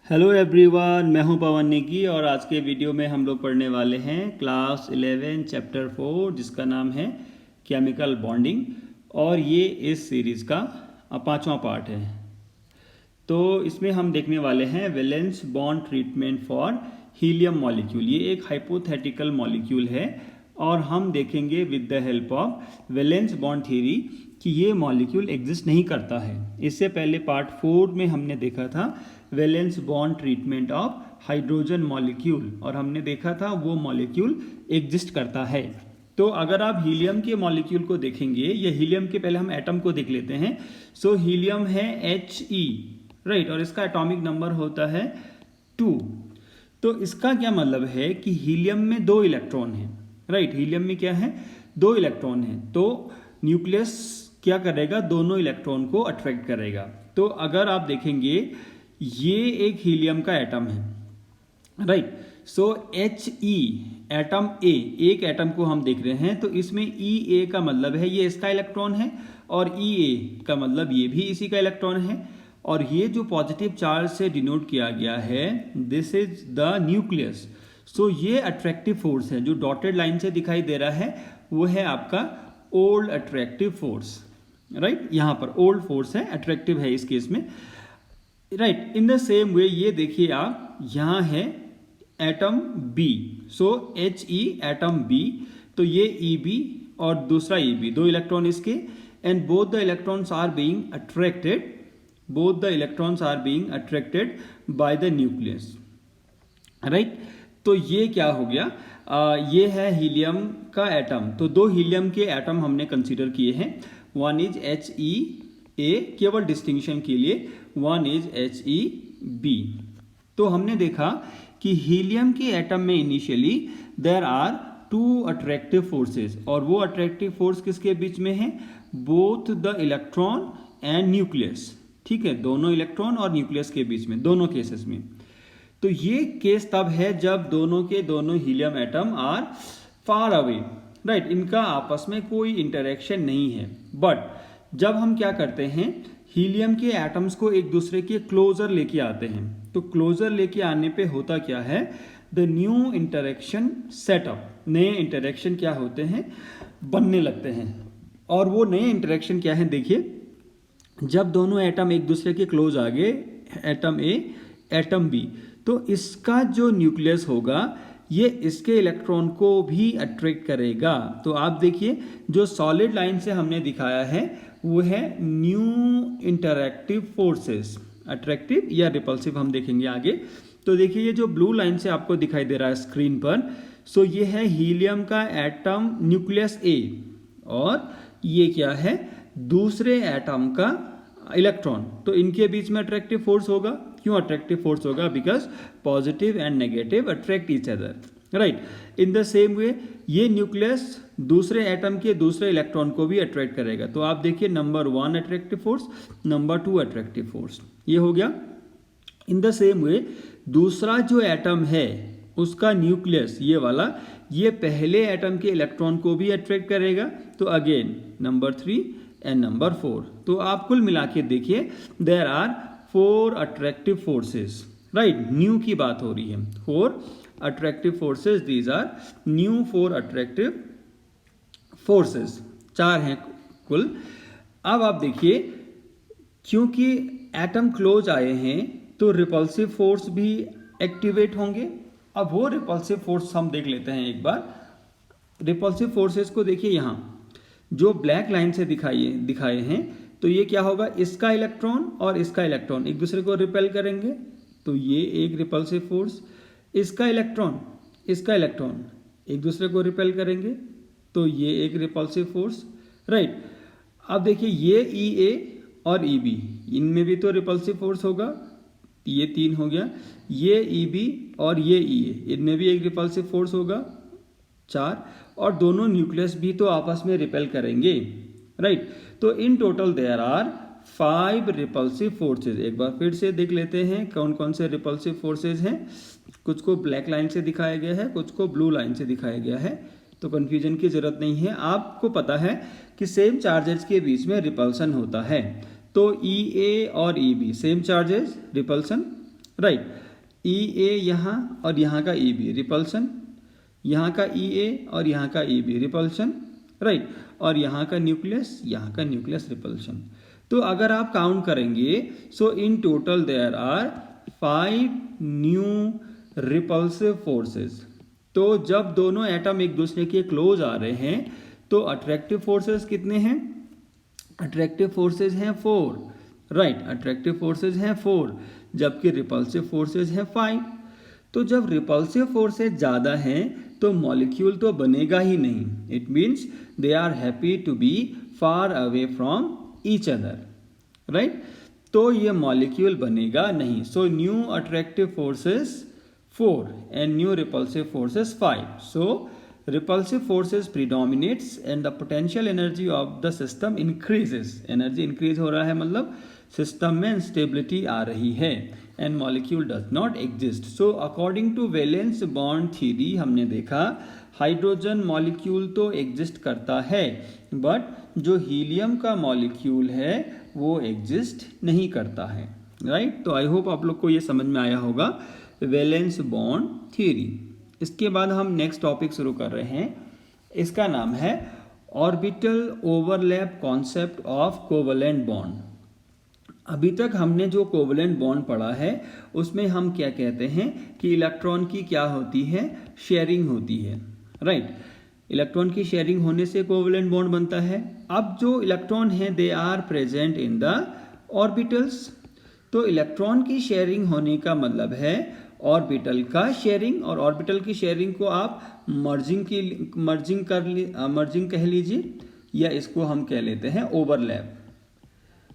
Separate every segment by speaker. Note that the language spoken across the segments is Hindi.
Speaker 1: हेलो एवरीवन, मैं हूं पवन नेगी और आज के वीडियो में हम लोग पढ़ने वाले हैं क्लास 11 चैप्टर 4 जिसका नाम है केमिकल बॉन्डिंग। और ये इस सीरीज़ का पांचवा पार्ट है। तो इसमें हम देखने वाले हैं valence bond treatment for helium molecule. ये एक हाइपोथेटिकल मॉलिक्यूल है और हम देखेंगे with the help of valence bond theory कि ये मॉलिक्यूल एग्जिस्ट नहीं करता है। इससे पहले पार्ट 4 में हमने देखा था valence bond treatment of hydrogen molecule और हमने देखा था वो मॉलिक्यूल एग्जिस्ट करता है। तो अगर आप हीलियम के मॉलिक्यूल को देखेंगे या हीलियम के पहले हम एटम को देख लेते हैं। सो हीलियम है He, राइट, और इसका एटॉमिक नंबर होता है 2। तो इसका क्या मतलब है कि हीलियम में 2 इलेक्ट्रॉन हैं, राइट। हीलियम में क्या है, 2 इलेक्ट्रॉन हैं। तो न्यूक्लियस क्या करेगा, दोनों इलेक्ट्रॉन को अट्रैक्ट करेगा। तो अगर आप देखेंगे ये एक हीलियम का एटम है, right. So He atom A, एक एटम को हम देख रहे हैं। तो इसमें Ea का मतलब है ये इसका इलेक्ट्रॉन है और Ea का मतलब ये भी इसी का इलेक्ट्रॉन है। और ये जो पॉजिटिव चार्ज से डिनोट किया गया है, दिस इज द न्यूक्लियस। सो ये अट्रैक्टिव फोर्स है जो डॉटेड लाइन से दिखाई दे रहा है, वो है आपका ओल्ड अट्रैक्टिव फोर्स, राइट। यहाँ पर ओल्ड फोर्स है, अट्रैक्टिव है इस केस में, right. In the same way ये देखिए आप, यहाँ है atom B. So He atom B, तो ये Eb और दूसरा Eb, 2 इलेक्ट्रॉन इसके, and both the electrons are being attracted, both the electrons are being attracted by the nucleus, right। तो ये क्या हो गया, ये है हीलियम का एटम। तो 2 हीलियम के एटम हमने कंसीडर किए हैं। वन इज He, केवल डिस्टिंक्शन के लिए, वन इज He, तो हमने देखा कि हीलियम के एटम में initially there are 2 attractive forces, और वो अट्रैक्टिव फोर्स किसके बीच में है, both the electron and nucleus, ठीक है, दोनों इलेक्ट्रॉन और न्यूक्लियस के बीच में, दोनों केसेस में। तो ये केस तब है जब दोनों के दोनों helium atom are far away, right, इनका आपस में कोई इंटरेक्शन नहीं है। बट जब हम क्या करते हैं, हीलियम के एटम्स को एक दूसरे के क्लोजर लेके आते हैं, तो क्लोजर लेके आने पे होता क्या है, द न्यू इंटरेक्शन सेटअप, नए इंटरेक्शन क्या होते हैं, बनने लगते हैं। और वो नए इंटरेक्शन क्या है, देखिए, जब दोनों एटम एक दूसरे के क्लोज आ गए, एटम ए एटम बी, तो इसका जो न्यूक्लियस होगा ये इसके इलेक्ट्रॉन को भी अट्रैक्ट करेगा। तो आप देखिए जो सॉलिड लाइन से हमने दिखाया है वो है न्यू इंटरैक्टिव फोर्सेस, अट्रैक्टिव या रिपल्सिव हम देखेंगे आगे। तो देखिए ये जो ब्लू लाइन से आपको दिखाई दे रहा है स्क्रीन पर, सो ये है हीलियम का एटम न्यूक्लियस ए, और ये क्या है, दूसरे एटम का इलेक्ट्रॉन। तो इनके बीच में अट्रैक्टिव फोर्स होगा। क्यों अट्रैक्टिव फोर्स होगा, because positive and negative attract each other, right. In the same way ये न्यूक्लियस दूसरे एटम के दूसरे इलेक्ट्रॉन को भी अट्रैक्ट करेगा। तो आप देखिए number 1 attractive force, number 2 attractive force, ये हो गया। इन द सेम वे दूसरा जो एटम है उसका न्यूक्लियस, ये वाला, ये पहले एटम के इलेक्ट्रॉन को भी अट्रैक्ट करेगा। तो अगेन नंबर 3 एंड नंबर 4। तो आप कुल मिला के देखिए there are 4 attractive forces, right. New की बात हो रही है, 4 attractive forces, these are new 4 attractive forces, 4 हैं कुल। अब आप देखिए क्योंकि एटम क्लोज आए हैं तो रिपल्सिव फोर्स भी एक्टिवेट होंगे। अब वो रिपल्सिव फोर्स हम देख लेते हैं एक बार। रिपल्सिव फोर्सेस को देखिए, यहाँ जो ब्लैक लाइन से दिखाए हैं, तो ये क्या होगा, इसका इलेक्ट्रॉन और इसका इलेक्ट्रॉन एक दूसरे को रिपेल करेंगे, तो ये एक रिपल्सिव फोर्स। इसका इलेक्ट्रॉन एक दूसरे को रिपेल करेंगे, तो ये एक रिपल्सिव फोर्स, राइट। अब देखिए ये Ea और Eb, इनमें भी तो रिपल्सिव फोर्स होगा, ये 3 हो गया। ये Eb और ये Ea, इनमें भी एक रिपल्सिव फोर्स होगा, 4। और दोनों न्यूक्लियस भी तो आपस में रिपेल करेंगे, राइट। तो in total there are 5 repulsive forces. एक बार फिर से देख लेते हैं कौन कौन से रिपल्सिव फोर्सेज हैं। कुछ को ब्लैक लाइन से दिखाया गया है, कुछ को ब्लू लाइन से दिखाया गया है, तो कन्फ्यूजन की जरूरत नहीं है। आपको पता है कि सेम चार्जेस के बीच में रिपल्सन होता है। तो Ea और Eb same charges, repulsion, right. E A यहाँ और यहाँ का ई बी रिपल्सन, यहाँ का ई ए और यहाँ का ई बी रिपल्सन, राइट। और यहाँ का न्यूक्लियस रिपल्सन। तो अगर आप काउंट करेंगे, so in total there are 5 new repulsive forces. तो जब दोनों एटम एक दूसरे के क्लोज आ रहे हैं तो अट्रैक्टिव फोर्सेस कितने हैं? अट्रैक्टिव फोर्सेस हैं 4, राइट। अट्रैक्टिव फोर्सेस हैं 4, जबकि रिपल्सिव फोर्सेस हैं 5। तो जब रिपल्सिव फोर्सेस ज़्यादा हैं तो मॉलिक्यूल तो बनेगा ही नहीं। It means they are happy to be far away from each other, right. तो ये मॉलिक्यूल बनेगा नहीं। So new attractive forces 4 and new repulsive forces 5. So repulsive forces predominates and the potential energy of the system increases. Energy increase हो रहा है मतलब सिस्टम में instability आ रही है and molecule does not exist. So according to valence bond theory हमने देखा हाइड्रोजन मॉलिक्यूल तो एग्जिस्ट करता है, बट जो हीलियम का मॉलिक्यूल है वो एग्जिस्ट नहीं करता है, राइट। तो आई होप आप लोग को ये समझ में आया होगा वैलेंस बॉन्ड थ्योरी। इसके बाद हम नेक्स्ट टॉपिक शुरू कर रहे हैं, इसका नाम है orbital overlap concept of covalent bond. अभी तक हमने जो कोवलेंट बॉन्ड पढ़ा है उसमें हम क्या कहते हैं कि इलेक्ट्रॉन की क्या होती है? शेयरिंग होती है, राइट। इलेक्ट्रॉन की शेयरिंग होने से कोवलेंट बॉन्ड बनता है। अब जो इलेक्ट्रॉन हैं they are present in the orbitals. तो इलेक्ट्रॉन की शेयरिंग होने का मतलब है ऑर्बिटल का शेयरिंग, और ऑर्बिटल की शेयरिंग को आप मर्जिंग कह लीजिए, या इसको हम कह लेते हैं ओवरलैप।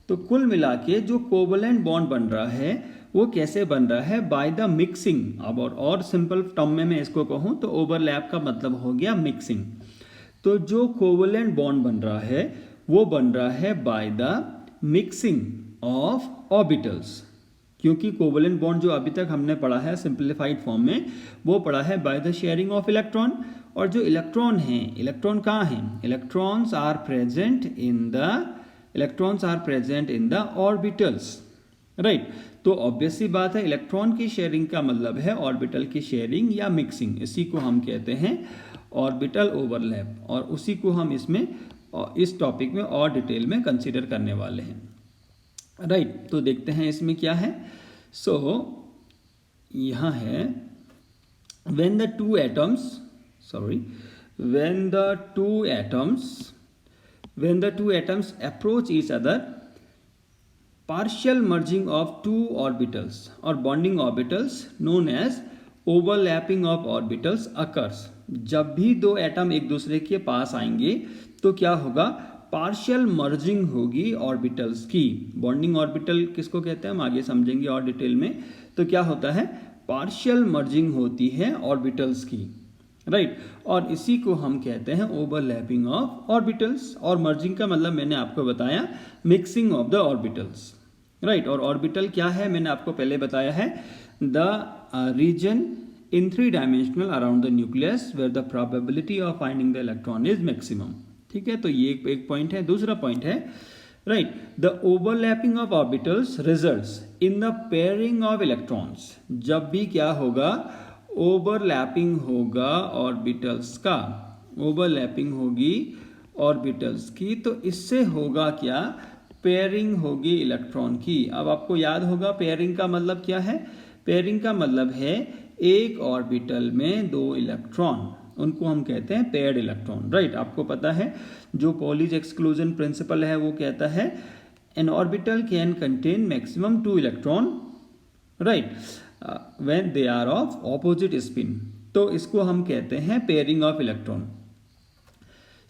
Speaker 1: तो कुल मिला के जो कोवलेंट बॉन्ड बन रहा है वो कैसे बन रहा है? By the mixing. अब और सिंपल टर्म में मैं इसको कहूँ तो ओवरलैप का मतलब हो गया मिक्सिंग। तो जो कोवलेंट बॉन्ड बन रहा है वो बन रहा है by the mixing of orbitals. क्योंकि कोवलेंट बॉन्ड जो अभी तक हमने पढ़ा है सिंप्लीफाइड फॉर्म में वो पढ़ा है by the sharing of electron. और जो इलेक्ट्रॉन हैं, इलेक्ट्रॉन कहाँ हैं? Electrons are present in the orbitals, right. तो ऑब्वियस सी बात है इलेक्ट्रॉन की शेयरिंग का मतलब है ऑर्बिटल की शेयरिंग या मिक्सिंग। इसी को हम कहते हैं ऑर्बिटल ओवरलैप, और उसी को हम इसमें इस टॉपिक में और डिटेल में कंसीडर करने वाले हैं, राइट। तो देखते हैं इसमें क्या है। सो यहाँ है when the two atoms approach each other, partial merging of two orbitals or bonding orbitals known as overlapping of orbitals occurs. जब भी दो एटम एक दूसरे के पास आएंगे तो क्या होगा? पार्शियल मर्जिंग होगी ऑर्बिटल्स की। बॉन्डिंग ऑर्बिटल किसको कहते हैं हम आगे समझेंगे और डिटेल में। तो क्या होता है? पार्शियल मर्जिंग होती है ऑर्बिटल्स की, राइट। और इसी को हम कहते हैं ओवरलैपिंग ऑफ ऑर्बिटल्स। और मर्जिंग का मतलब मैंने आपको बताया mixing of the orbitals, right. और ऑर्बिटल क्या है मैंने आपको पहले बताया है, the region in 3 dimensional around the nucleus where the probability of finding the electron is maximum. ठीक है, तो ये एक पॉइंट है। दूसरा पॉइंट है, right, the overlapping of orbitals results in the pairing of electrons. जब भी क्या होगा? ओवरलैपिंग होगा ऑर्बिटल्स का, ओवरलैपिंग होगी ऑर्बिटल्स की, तो इससे होगा क्या? पेयरिंग होगी इलेक्ट्रॉन की। अब आपको याद होगा पेयरिंग का मतलब क्या है? पेयरिंग का मतलब है एक ऑर्बिटल में 2 इलेक्ट्रॉन, उनको हम कहते हैं पेयर्ड इलेक्ट्रॉन, राइट। आपको पता है जो पॉलीज एक्सक्लूजन प्रिंसिपल है वो कहता है an orbital can contain maximum 2 electron, right, when they are of opposite spin. तो इसको हम कहते हैं pairing of electron.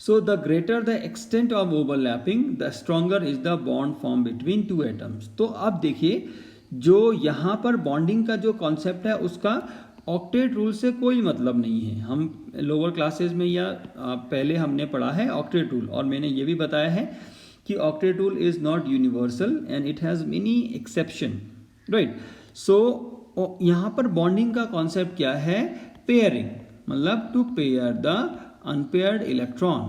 Speaker 1: So the greater the extent of overlapping the stronger is the bond form between 2 atoms. तो अब देखिए जो यहाँ पर बॉन्डिंग का जो कॉन्सेप्ट है उसका ऑक्टेट रूल से कोई मतलब नहीं है। हम लोअर क्लासेस में या पहले हमने पढ़ा है ऑक्टेट रूल, और मैंने ये भी बताया है कि octet rule is not universal and it has many exception, right. So यहाँ पर बॉन्डिंग का कॉन्सेप्ट क्या है? पेयरिंग, मतलब to pair the unpaired electron,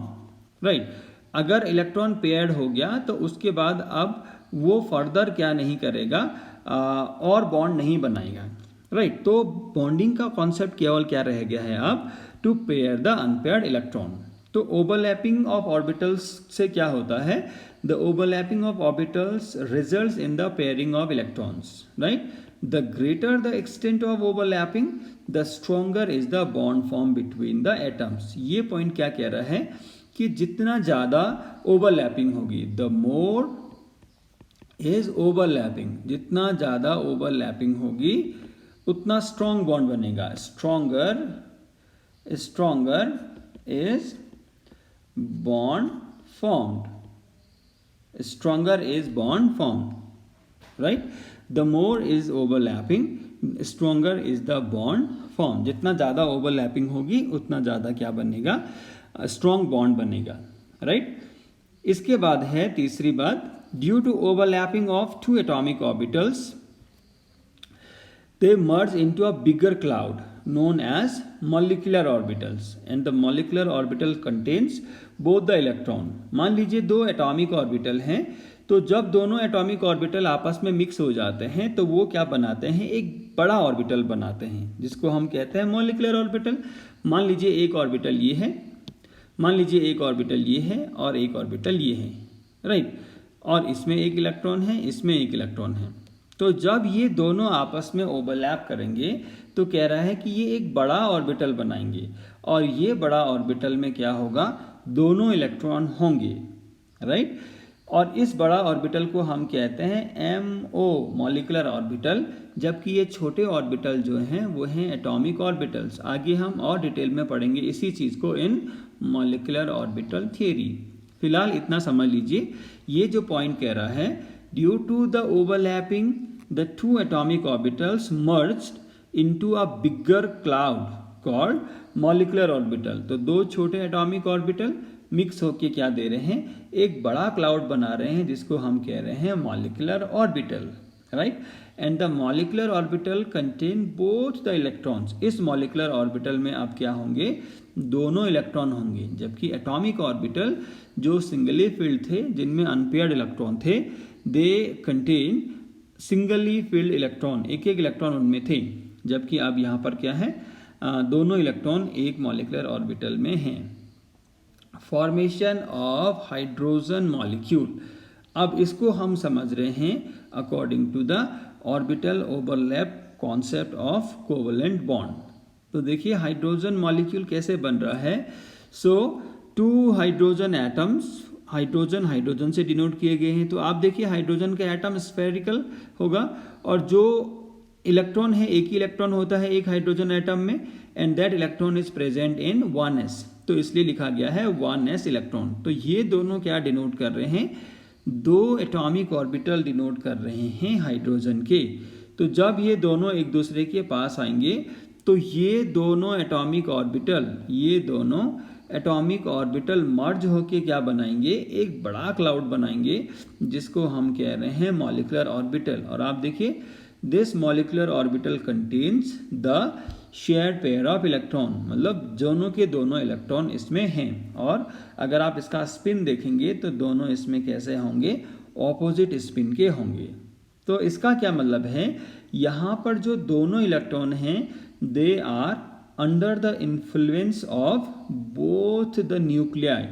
Speaker 1: right. अगर इलेक्ट्रॉन पेयर्ड हो गया तो उसके बाद अब वो फर्दर क्या नहीं करेगा? और बॉन्ड नहीं बनाएगा, राइट। तो बॉन्डिंग का कॉन्सेप्ट केवल क्या रह गया है अब, to pair the unpaired electron. तो ओवरलैपिंग ऑफ ऑर्बिटल्स से क्या होता है, the overlapping of orbitals results in the pairing of electrons, right. The greater the extent of overlapping the stronger is the bond form between the atoms. ये पॉइंट क्या कह रहा है कि जितना ज़्यादा ओवरलैपिंग होगी, द मोर इज ओवरलैपिंग, जितना ज़्यादा ओवरलैपिंग होगी उतना स्ट्रॉन्ग बॉन्ड बनेगा। Stronger is bond formed, stronger is bond formed, right। the more is overlapping, stronger is the bond formed। जितना ज़्यादा ओवरलैपिंग होगी उतना ज़्यादा क्या बनेगा, स्ट्रॉन्ग बॉन्ड बनेगा, राइट। इसके बाद है तीसरी बात, due to overlapping of two atomic orbitals they merge into a bigger cloud known as molecular orbitals and the molecular orbital contains both the electron। मान लीजिए दो एटॉमिक ऑर्बिटल हैं, तो जब दोनों एटॉमिक ऑर्बिटल आपस में मिक्स हो जाते हैं तो वो क्या बनाते हैं, एक बड़ा ऑर्बिटल बनाते हैं जिसको हम कहते हैं मॉलिक्यूलर ऑर्बिटल। मान लीजिए एक ऑर्बिटल ये है, मान लीजिए एक ऑर्बिटल ये है और एक ऑर्बिटल ये है, राइट। और इसमें एक इलेक्ट्रॉन है, इसमें एक इलेक्ट्रॉन है। तो जब ये दोनों आपस में ओवरलैप करेंगे तो कह रहा है कि ये एक बड़ा ऑर्बिटल बनाएंगे और ये बड़ा ऑर्बिटल में क्या होगा, दोनों इलेक्ट्रॉन होंगे, राइट। और इस बड़ा ऑर्बिटल को हम कहते हैं MO मॉलिक्यूलर ऑर्बिटल, जबकि ये छोटे ऑर्बिटल जो हैं वो हैं एटॉमिक ऑर्बिटल्स। आगे हम और डिटेल में पढ़ेंगे इसी चीज़ को इन मॉलिक्यूलर ऑर्बिटल थियरी। फिलहाल इतना समझ लीजिए, ये जो पॉइंट कह रहा है, due to the overlapping the two atomic orbitals merged into a bigger cloud called molecular orbital। तो दो छोटे एटॉमिक ऑर्बिटल मिक्स होके क्या दे रहे हैं, एक बड़ा क्लाउड बना रहे हैं जिसको हम कह रहे हैं molecular orbital, right. And the molecular orbital contain both the electrons. इस मॉलिक्यूलर ऑर्बिटल में अब क्या होंगे, दोनों इलेक्ट्रॉन होंगे, जबकि एटॉमिक ऑर्बिटल जो सिंगली फिल्ड थे, जिनमें अनपेयर्ड इलेक्ट्रॉन थे, they contain singly field electron, एक एक इलेक्ट्रॉन उनमें थे। जबकि अब यहाँ पर क्या है, दोनों इलेक्ट्रॉन एक मॉलिक्यूलर ऑर्बिटल में हैं। फॉर्मेशन ऑफ हाइड्रोजन मॉलिक्यूल, अब इसको हम समझ रहे हैं according to the orbital overlap concept of covalent bond. तो देखिए हाइड्रोजन मॉलिक्यूल कैसे बन रहा है। So two hydrogen atoms, hydrogen से डिनोट किए गए हैं। तो आप देखिए हाइड्रोजन का एटम स्फेरिकल होगा और जो इलेक्ट्रॉन है, एक ही इलेक्ट्रॉन होता है एक हाइड्रोजन एटम में, and that electron is present in 1s, तो इसलिए लिखा गया है 1s इलेक्ट्रॉन। तो ये दोनों क्या डिनोट कर रहे हैं, दो एटॉमिक ऑर्बिटल डिनोट कर रहे हैं हाइड्रोजन के। तो जब ये दोनों एक दूसरे के पास आएंगे तो ये दोनों एटॉमिक ऑर्बिटल मर्ज होके क्या बनाएंगे, एक बड़ा क्लाउड बनाएंगे जिसको हम कह रहे हैं मॉलिक्यूलर ऑर्बिटल। और आप देखिए this molecular orbital contains the shared pair of electron, मतलब दोनों के दोनों इलेक्ट्रॉन इसमें हैं। और अगर आप इसका स्पिन देखेंगे तो दोनों इसमें कैसे होंगे, ऑपोजिट स्पिन के होंगे। तो इसका क्या मतलब है, यहाँ पर जो दोनों इलेक्ट्रॉन हैं they are under the influence of both the nuclei,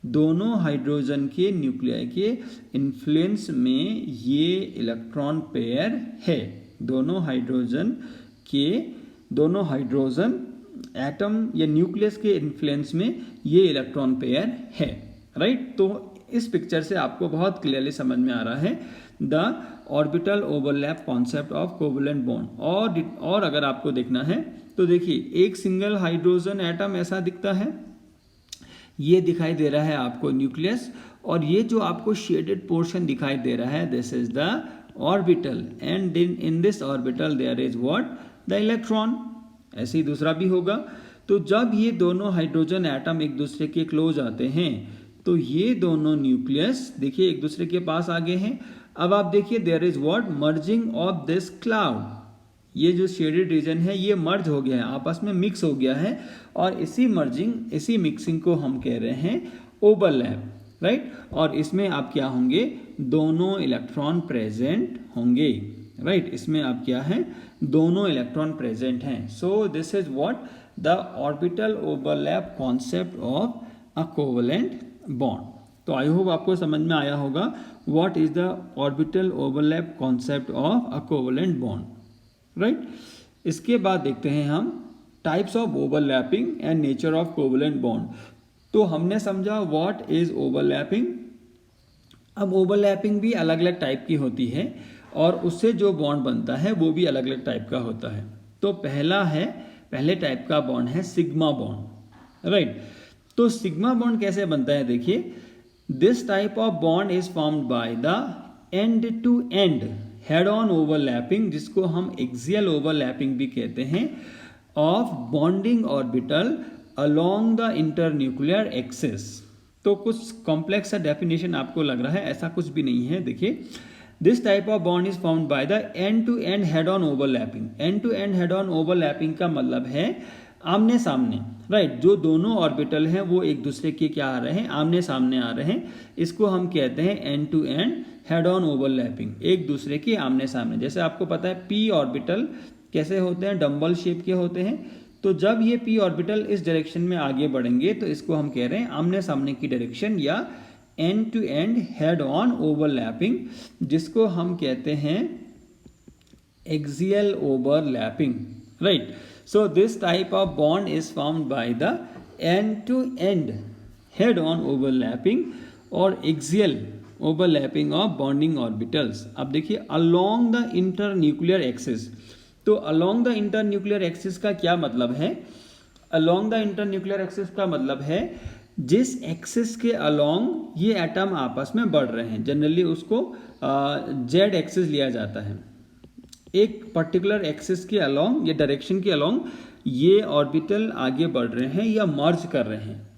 Speaker 1: दोनों हाइड्रोजन के न्यूक्लियाई के इन्फ्लुएंस में ये इलेक्ट्रॉन पेयर है। दोनों हाइड्रोजन एटम या न्यूक्लियस के इन्फ्लुएंस में ये इलेक्ट्रॉन पेयर है, राइट। तो इस पिक्चर से आपको बहुत क्लियरली समझ में आ रहा है the orbital overlap concept of covalent bond. और अगर आपको देखना है तो देखिए एक सिंगल हाइड्रोजन एटम ऐसा दिखता है, ये दिखाई दे रहा है आपको न्यूक्लियस, और ये जो आपको शेडेड पोर्शन दिखाई दे रहा है this is the orbital, and in this orbital there is what, the electron. ऐसे ही दूसरा भी होगा। तो जब ये दोनों हाइड्रोजन एटम एक दूसरे के क्लोज आते हैं तो ये दोनों न्यूक्लियस देखिए एक दूसरे के पास आ गए हैं। अब आप देखिए there is what, merging of this cloud, ये जो शेडेड रीजन है ये मर्ज हो गया है, आपस में मिक्स हो गया है, और इसी मिक्सिंग को हम कह रहे हैं ओवरलैप, राइट। और इसमें आप क्या होंगे, दोनों इलेक्ट्रॉन प्रेजेंट होंगे, राइट, इसमें अब क्या है, दोनों इलेक्ट्रॉन प्रेजेंट हैं। सो this is what the orbital overlap concept of a covalent bond. तो आई होप आपको समझ में आया होगा what is the orbital overlap concept of a covalent bond, right. इसके बाद देखते हैं हम types of overlapping and nature of covalent bond. तो हमने समझा व्हाट इज ओवरलैपिंग। अब ओवरलैपिंग भी अलग अलग टाइप की होती है और उससे जो बॉन्ड बनता है वो भी अलग अलग टाइप का होता है। तो पहले टाइप का बॉन्ड है सिग्मा बॉन्ड, राइट। तो सिग्मा बॉन्ड कैसे बनता है, देखिए, this type of bond is formed by the end to end head on overlapping, जिसको हम एक्सियल ओवरलैपिंग भी कहते हैं, of bonding orbital along the internuclear axis. तो कुछ कॉम्प्लेक्स सा डेफिनेशन आपको लग रहा है, ऐसा कुछ भी नहीं है। देखिए, this type of bond is formed by the end to end head on overlapping. End to end head on overlapping का मतलब है आमने सामने, राइट। जो दोनों ऑर्बिटल हैं वो एक दूसरे के क्या आ रहे हैं, आमने सामने आ रहे हैं। इसको हम कहते हैं end to end head on overlapping, एक दूसरे के आमने सामने। जैसे आपको पता है पी ऑर्बिटल कैसे होते हैं, डम्बल शेप के होते हैं। तो जब ये पी ऑर्बिटल इस डायरेक्शन में आगे बढ़ेंगे तो इसको हम कह रहे हैं आमने सामने की डायरेक्शन, या end to end head on overlapping, जिसको हम कहते हैं axial overlapping, right. So this type of bond is formed by the end-to-end head-on overlapping और axial overlapping of bonding orbitals। अब देखिए along the internuclear axis। तो along the internuclear axis का क्या मतलब है? along the internuclear axis का मतलब है जिस एक्सिस के along ये एटम आपस में बढ़ रहे हैं, जनरली उसको z एक्सिस लिया जाता है। एक पर्टिकुलर एक्सिस के अलोंग या डायरेक्शन के अलोंग ये ऑर्बिटल आगे बढ़ रहे हैं या मर्ज कर रहे हैं,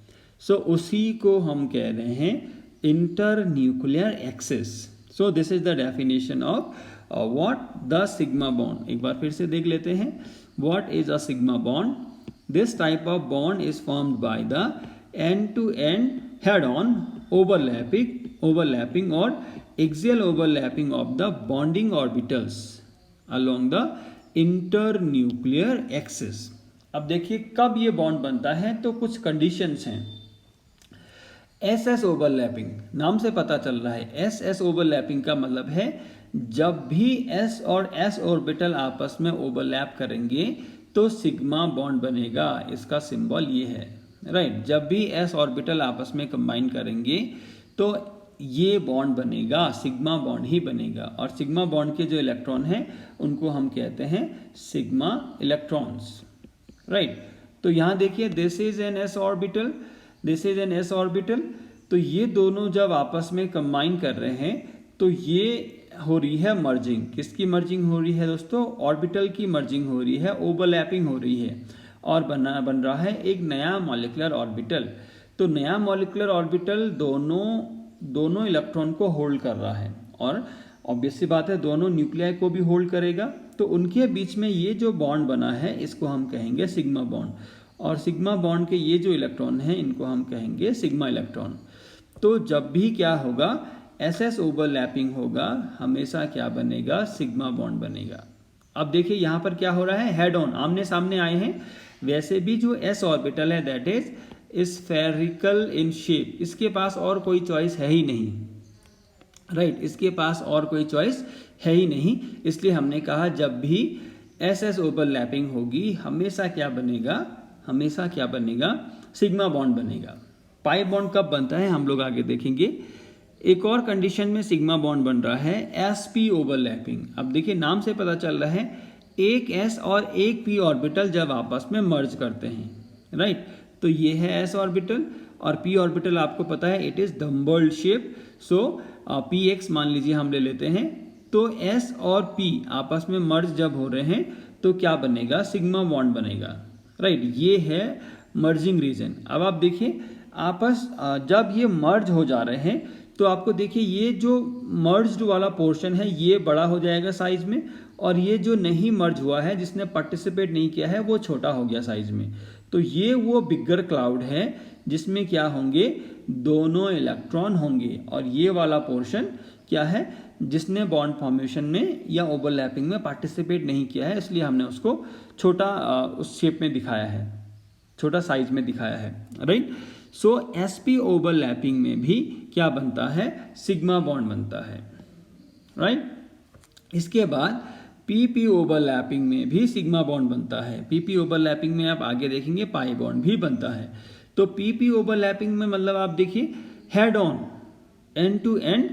Speaker 1: सो उसी को हम कह रहे हैं internuclear axis. So this is the definition of what the sigma bond. एक बार फिर से देख लेते हैं, what is a sigma bond. This type of bond is formed by the end to end head on overlapping और axial overlapping of the bonding orbitals along the internuclear axis। अब देखिए कब ये बॉन्ड बनता है, तो कुछ कंडीशंस हैं। एस ओवरलैपिंग, नाम से पता चल रहा है एस ओवरलैपिंग का मतलब है जब भी एस और एस ऑर्बिटल आपस में ओवरलैप करेंगे तो सिग्मा बॉन्ड बनेगा। इसका सिंबल ये है, राइट। जब भी एस ऑर्बिटल आपस में कंबाइन करेंगे तो ये बॉन्ड बनेगा, सिग्मा बॉन्ड ही बनेगा। और सिग्मा बॉन्ड के जो इलेक्ट्रॉन हैं उनको हम कहते हैं सिग्मा इलेक्ट्रॉन्स, राइट। तो यहाँ देखिए this is an S orbital, this is an S orbital. तो ये दोनों जब आपस में कंबाइन कर रहे हैं तो ये हो रही है मर्जिंग। किसकी मर्जिंग हो रही है दोस्तों? ऑर्बिटल की मर्जिंग हो रही है, ओवरलैपिंग हो रही है और बन रहा है एक नया मॉलिक्यूलर ऑर्बिटल। तो नया मॉलिक्यूलर ऑर्बिटल दोनों इलेक्ट्रॉन को होल्ड कर रहा है और ऑब्वियस सी बात है दोनों न्यूक्लियाई को भी होल्ड करेगा। तो उनके बीच में ये जो बॉन्ड बना है इसको हम कहेंगे सिग्मा बॉन्ड, और सिग्मा बॉन्ड के ये जो इलेक्ट्रॉन हैं इनको हम कहेंगे सिग्मा इलेक्ट्रॉन। तो जब भी क्या होगा, एस ओवरलैपिंग होगा, हमेशा क्या बनेगा, सिग्मा बॉन्ड बनेगा। अब देखिए यहाँ पर क्या हो रहा है, हेड ऑन, आमने सामने आए हैं। वैसे भी जो एस ऑर्बिटल है that is spherical in shape, इसके पास और कोई चॉइस है ही नहीं, राइट। इसके पास और कोई चॉइस है ही नहीं, इसलिए हमने कहा जब भी एस ओवरलैपिंग होगी हमेशा क्या बनेगा, हमेशा क्या बनेगा, सिग्मा बॉन्ड बनेगा। पाई बॉन्ड कब बनता है हम लोग आगे देखेंगे। एक और कंडीशन में सिग्मा बॉन्ड बन रहा है sp ओवरलैपिंग। अब देखिए नाम से पता चल रहा है एक s और एक p ऑर्बिटल जब आपस में मर्ज करते हैं, राइट। तो ये है s ऑर्बिटल और p ऑर्बिटल आपको पता है it is dumbbelled shape. So px मान लीजिए हम ले लेते हैं। तो s और p आपस में मर्ज जब हो रहे हैं तो क्या बनेगा, सिग्मा बॉन्ड बनेगा, राइट। ये है मर्जिंग रीजन। अब आप देखिए आपस जब ये मर्ज हो जा रहे हैं तो आपको देखिए ये जो मर्ज्ड वाला पोर्शन है ये बड़ा हो जाएगा साइज में, और ये जो नहीं मर्ज हुआ है, जिसने पार्टिसिपेट नहीं किया है, वो छोटा हो गया साइज में। तो ये वो बिगर क्लाउड है जिसमें क्या होंगे, दोनों इलेक्ट्रॉन होंगे, और ये वाला पोर्शन क्या है, जिसने बॉन्ड फॉर्मेशन में या ओवरलैपिंग में पार्टिसिपेट नहीं किया है, इसलिए हमने उसको छोटा उस शेप में दिखाया है, छोटा साइज में दिखाया है, राइट। सो sp ओवरलैपिंग में भी क्या बनता है, सिग्मा बॉन्ड बनता है, राइट। इसके बाद pp ओवरलैपिंग में भी सिग्मा बॉन्ड बनता है। pp ओवरलैपिंग में आप आगे देखेंगे पाई बॉन्ड भी बनता है। तो pp ओवरलैपिंग में मतलब आप देखिए head on, end to end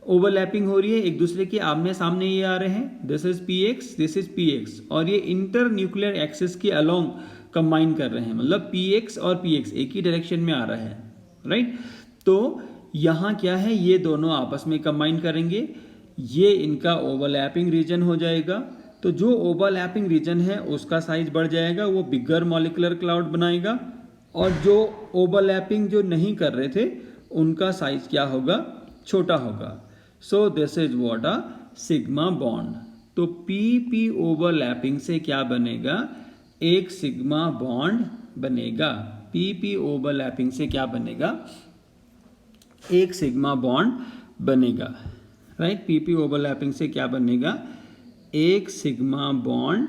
Speaker 1: overlapping हो रही है, एक दूसरे के आमने सामने ये आ रहे हैं, this is px, this is px, और ये इंटर न्यूक्लियर एक्सिस के अलोंग कंबाइन कर रहे हैं, मतलब px और px एक ही डायरेक्शन में आ रहा है, राइट। तो यहाँ क्या है, ये दोनों आपस में कंबाइन करेंगे, ये इनका ओवरलैपिंग रीजन हो जाएगा। तो जो ओवरलैपिंग रीजन है उसका साइज बढ़ जाएगा, वो बिगर मॉलिक्यूलर क्लाउड बनाएगा, और जो ओवरलैपिंग जो नहीं कर रहे थे उनका साइज क्या होगा, छोटा होगा। सो this is what a sigma bond. तो pp ओवरलैपिंग से क्या बनेगा, एक सिग्मा बॉन्ड बनेगा। pp ओवरलैपिंग से क्या बनेगा, एक सिग्मा बॉन्ड बनेगा, राइट। pp ओवरलैपिंग से क्या बनेगा, एक सिग्मा बॉन्ड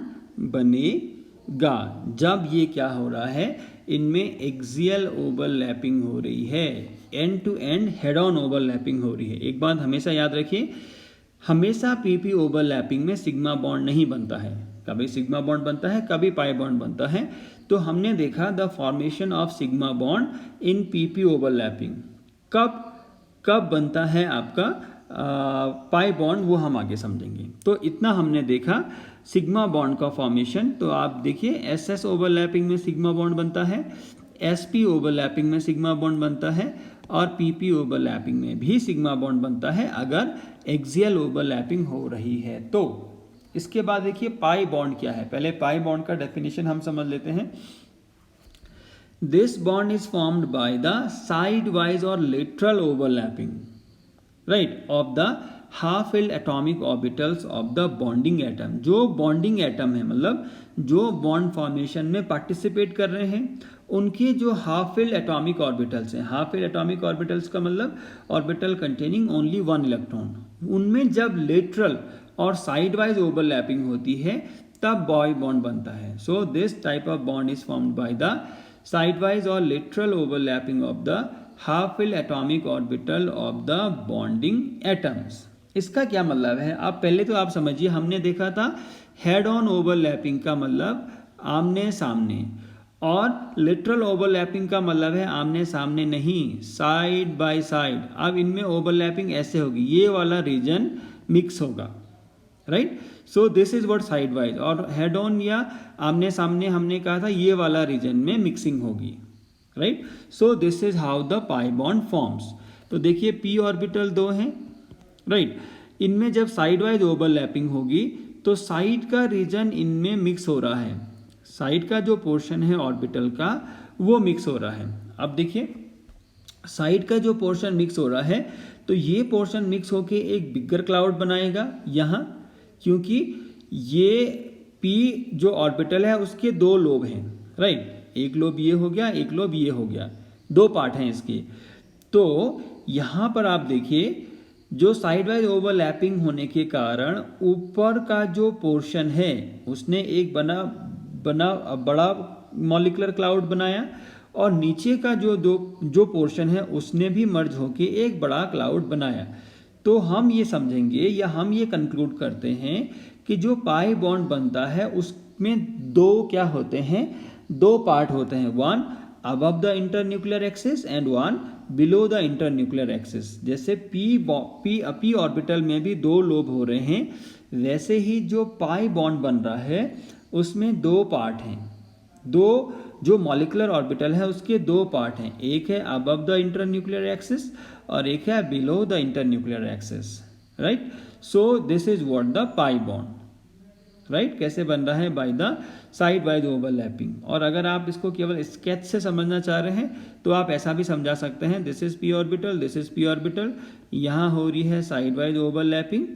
Speaker 1: बनेगा। जब ये क्या हो रहा है, इनमें एक्सियल ओवरलैपिंग हो रही है, end to end head on overlapping हो रही है। एक बात हमेशा याद रखिए, हमेशा pp ओवरलैपिंग में सिग्मा बॉन्ड नहीं बनता है, कभी सिग्मा बॉन्ड बनता है, कभी पाई बॉन्ड बनता है। तो हमने देखा the formation of sigma bond in pp overlapping कब कब बनता है आपका पाई बॉन्ड, वो हम आगे समझेंगे। तो इतना हमने देखा सिग्मा बॉन्ड का फॉर्मेशन। तो आप देखिए ss ओवरलैपिंग में सिग्मा बॉन्ड बनता है, sp ओवरलैपिंग में सिग्मा बॉन्ड बनता है, और pp ओवरलैपिंग में भी सिग्मा बॉन्ड बनता है अगर एक्सियल ओवरलैपिंग हो रही है तो। इसके बाद देखिए पाई बॉन्ड क्या है, पहले पाई बॉन्ड का डेफिनेशन हम समझ लेते हैं। This bond is formed by the side wise और lateral overlapping, right, of the half filled atomic orbitals of the bonding atom. जो बॉन्डिंग एटम है, मतलब जो बॉन्ड फॉर्मेशन में पार्टिसिपेट कर रहे हैं, उनके जो हाफ फिल्ड एटॉमिक ऑर्बिटल्स हैं, हाफ फिल्ड एटॉमिक ऑर्बिटल्स का मतलब orbital containing only one electron, उनमें जब लेटरल और साइड वाइज ओवरलैपिंग होती है तब बॉय बॉन्ड बनता है। So this type of bond is formed by the side wise और lateral overlapping of the half filled atomic orbital of the bonding atoms. इसका क्या मतलब है, आप पहले तो आप समझिए, हमने देखा था हेड ऑन ओवरलैपिंग का मतलब आमने सामने, और लेटरल ओवरलैपिंग का मतलब है आमने सामने नहीं, साइड बाय साइड। अब इनमें ओवरलैपिंग ऐसे होगी, ये वाला रीजन मिक्स होगा, right. So this is what side wise, और हेड ऑन या आमने सामने हमने कहा था ये वाला रीजन में मिक्सिंग होगी, right. So this is how the pi bond forms. तो देखिए p ऑर्बिटल 2 हैं, राइट, इनमें जब साइड वाइज ओवरलैपिंग होगी तो साइड का रीजन इनमें मिक्स हो रहा है, साइड का जो पोर्शन है ऑर्बिटल का वो मिक्स हो रहा है। अब देखिए साइड का जो पोर्शन मिक्स हो रहा है, तो ये पोर्शन मिक्स होके एक बिगर क्लाउड बनाएगा यहाँ, क्योंकि ये p जो ऑर्बिटल है उसके दो लोब हैं, राइट, एक लोब ये हो गया, एक लोब ये हो गया, दो पार्ट हैं इसके। तो यहाँ पर आप देखिए जो साइड वाइज ओवरलैपिंग होने के कारण ऊपर का जो पोर्शन है उसने एक बड़ा मॉलिक्यूलर क्लाउड बनाया, और नीचे का जो पोर्शन है उसने भी मर्ज होके एक बड़ा क्लाउड बनाया। तो हम ये समझेंगे या हम ये कंक्लूड करते हैं कि जो पाई बॉन्ड बनता है उसमें दो क्या होते हैं, दो पार्ट होते हैं, one above the internuclear axis and one below the internuclear axis. जैसे p ऑर्बिटल में भी दो लोब हो रहे हैं, वैसे ही जो पाई बॉन्ड बन रहा है उसमें दो पार्ट हैं, दो जो मॉलिक्यूलर ऑर्बिटल है उसके दो पार्ट हैं, एक है अबव द इंटरन्यूक्लियर एक्सिस और एक है below the internuclear axis, right. So this is what the pi bond, right, कैसे बन रहा है, by the side wise overlapping. और अगर आप इसको केवल स्केच से समझना चाह रहे हैं तो आप ऐसा भी समझा सकते हैं, this is p orbital, this is p orbital, यहाँ हो रही है साइड वाइज ओवरलैपिंग,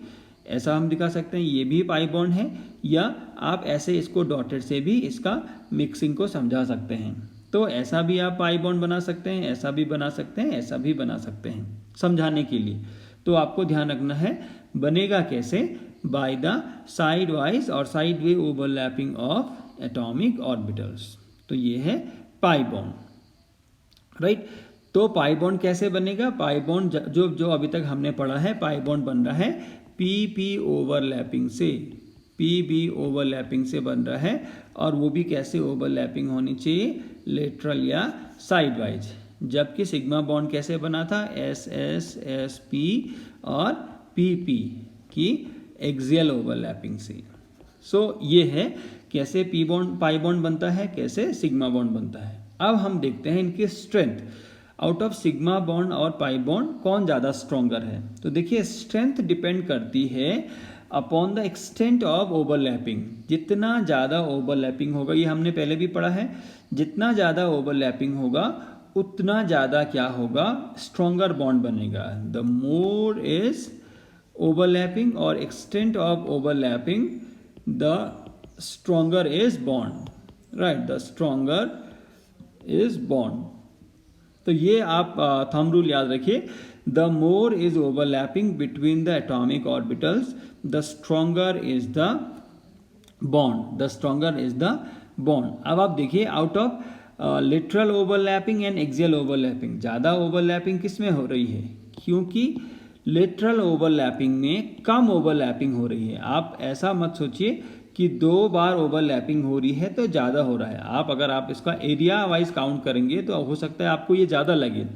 Speaker 1: ऐसा हम दिखा सकते हैं, ये भी पाई बॉन्ड है, या आप ऐसे इसको डॉटेड से भी इसका मिक्सिंग को समझा सकते हैं। तो ऐसा भी आप पाई बॉन्ड बना सकते हैं, ऐसा भी बना सकते हैं, ऐसा भी बना सकते हैं समझाने के लिए। तो आपको ध्यान रखना है बनेगा कैसे? बाय द साइड वाइज और side way overlapping of atomic orbitals. तो ये है पाई बॉन्ड, राइट। तो पाई बॉन्ड कैसे बनेगा? पाई बॉन्ड जो अभी तक हमने पढ़ा है, पाई बॉन्ड बन रहा है पी ओवरलैपिंग से, पी ओवरलैपिंग से बन रहा है। और वो भी कैसे ओवरलैपिंग होनी चाहिए? लेटरल या साइड वाइज। जबकि सिग्मा बॉन्ड कैसे बना था? एस एस एस पी और पी पी की एक्सियल ओवरलैपिंग से। सो ये है कैसे पी बॉन्ड पाई बॉन्ड बनता है, कैसे सिग्मा बॉन्ड बनता है। अब हम देखते हैं इनकी strength. Out of sigma bond और पाई बॉन्ड कौन ज़्यादा स्ट्रॉन्गर है? तो देखिए स्ट्रेंथ डिपेंड करती है upon the extent of overlapping. जितना ज़्यादा ओवरलैपिंग होगा, ये हमने पहले भी पढ़ा है, जितना ज़्यादा ओवरलैपिंग होगा उतना ज़्यादा क्या होगा? स्ट्रॉन्गर बॉन्ड बनेगा। द मोर इज ओवरलैपिंग और extent of overlapping the stronger is bond, right, the stronger is bond. तो ये आप थंब रूल याद रखिए, the more is overlapping between the atomic orbitals the stronger is the bond, the stronger is the bond. अब आप देखिए out of literal overlapping and axial overlapping, ज़्यादा ओवरलैपिंग किस में हो रही है? क्योंकि लिटरल ओवरलैपिंग में कम ओवरलैपिंग हो रही है। आप ऐसा मत सोचिए कि 2 बार ओवरलैपिंग हो रही है तो ज़्यादा हो रहा है। अगर आप इसका एरिया वाइज काउंट करेंगे तो हो सकता है आपको ये ज़्यादा लगे,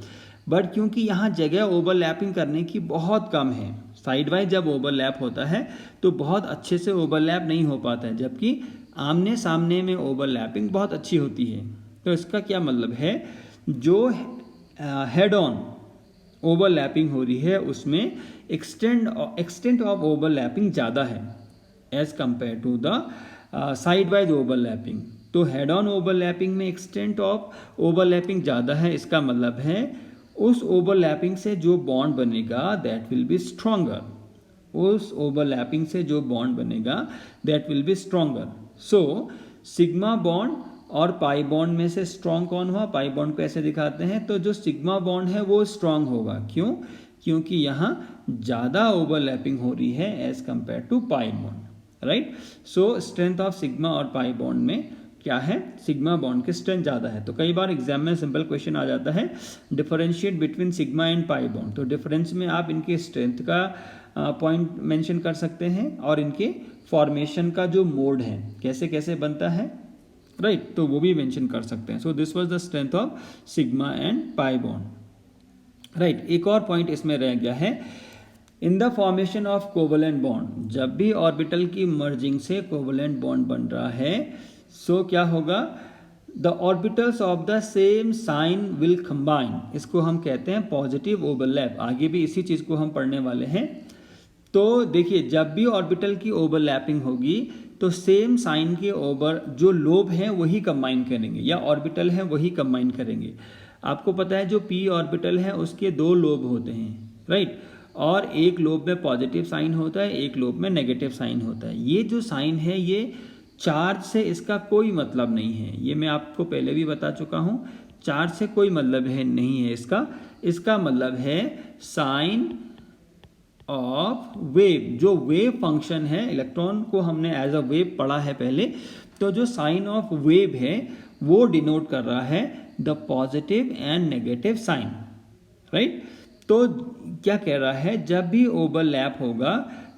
Speaker 1: बट क्योंकि यहाँ जगह ओवरलैपिंग करने की बहुत कम है, साइड वाइज जब ओवरलैप होता है तो बहुत अच्छे से ओवरलैप नहीं हो पाता है, जबकि आमने सामने में ओवरलैपिंग बहुत अच्छी होती है। तो इसका क्या मतलब है? जो हेड ऑन ओवरलैपिंग हो रही है उसमें एक्सटेंट ऑफ ओवरलैपिंग ज़्यादा है as compare to the side wise overlapping. तो हेड ऑन ओवरलैपिंग में एक्सटेंट ऑफ ओवरलैपिंग ज़्यादा है, इसका मतलब है उस ओवरलैपिंग से जो बॉन्ड बनेगा दैट विल बी स्ट्रॉन्गर, उस ओवरलैपिंग से जो बॉन्ड बनेगा that will be stronger. So sigma bond और पाई बॉन्ड में से स्ट्रॉन्ग कौन हुआ? पाई बॉन्ड को ऐसे दिखाते हैं, तो जो सिग्मा बॉन्ड है वो स्ट्रॉन्ग होगा। क्यों? क्योंकि यहाँ ज़्यादा ओवरलैपिंग हो रही है as compare to pi bond, right. So strength of sigma और पाई बॉन्ड में क्या है? सिग्मा बॉन्ड की स्ट्रेंथ ज़्यादा है। तो कई बार एग्जाम में सिंपल क्वेश्चन आ जाता है, differentiate between sigma and pi bond. तो डिफरेंस में आप इनके स्ट्रेंथ का पॉइंट मेंशन कर सकते हैं और इनके फॉर्मेशन का जो मोड है कैसे कैसे बनता है, राइट, तो वो भी मेंशन कर सकते हैं। So this was the strength of sigma and pi bond, right. एक और पॉइंट इसमें रह गया है, in the formation of covalent bond. जब भी ऑर्बिटल की मर्जिंग से कोवलेंट बॉन्ड बन रहा है, सो क्या होगा? The orbitals of the same sign will combine. इसको हम कहते हैं पॉजिटिव ओवरलैप। आगे भी इसी चीज़ को हम पढ़ने वाले हैं। तो देखिए जब भी ऑर्बिटल की ओवरलैपिंग होगी तो सेम साइन के ओवर जो लोब हैं वही कंबाइन करेंगे, या ऑर्बिटल है वही कंबाइन करेंगे। आपको पता है जो पी ऑर्बिटल है उसके 2 लोब होते हैं, राइट, और एक लोब में पॉजिटिव साइन होता है, एक लोब में नेगेटिव साइन होता है। ये जो साइन है ये चार्ज से इसका कोई मतलब नहीं है, ये मैं आपको पहले भी बता चुका हूँ। चार्ज से कोई मतलब है नहीं है इसका मतलब है साइन ऑफ वेव। जो वेव फंक्शन है, इलेक्ट्रॉन को हमने एज अ वेव पढ़ा है पहले, तो जो साइन ऑफ वेव है वो डिनोट कर रहा है the positive and negative sign, right. तो क्या कह रहा है? जब भी ओवरलैप होगा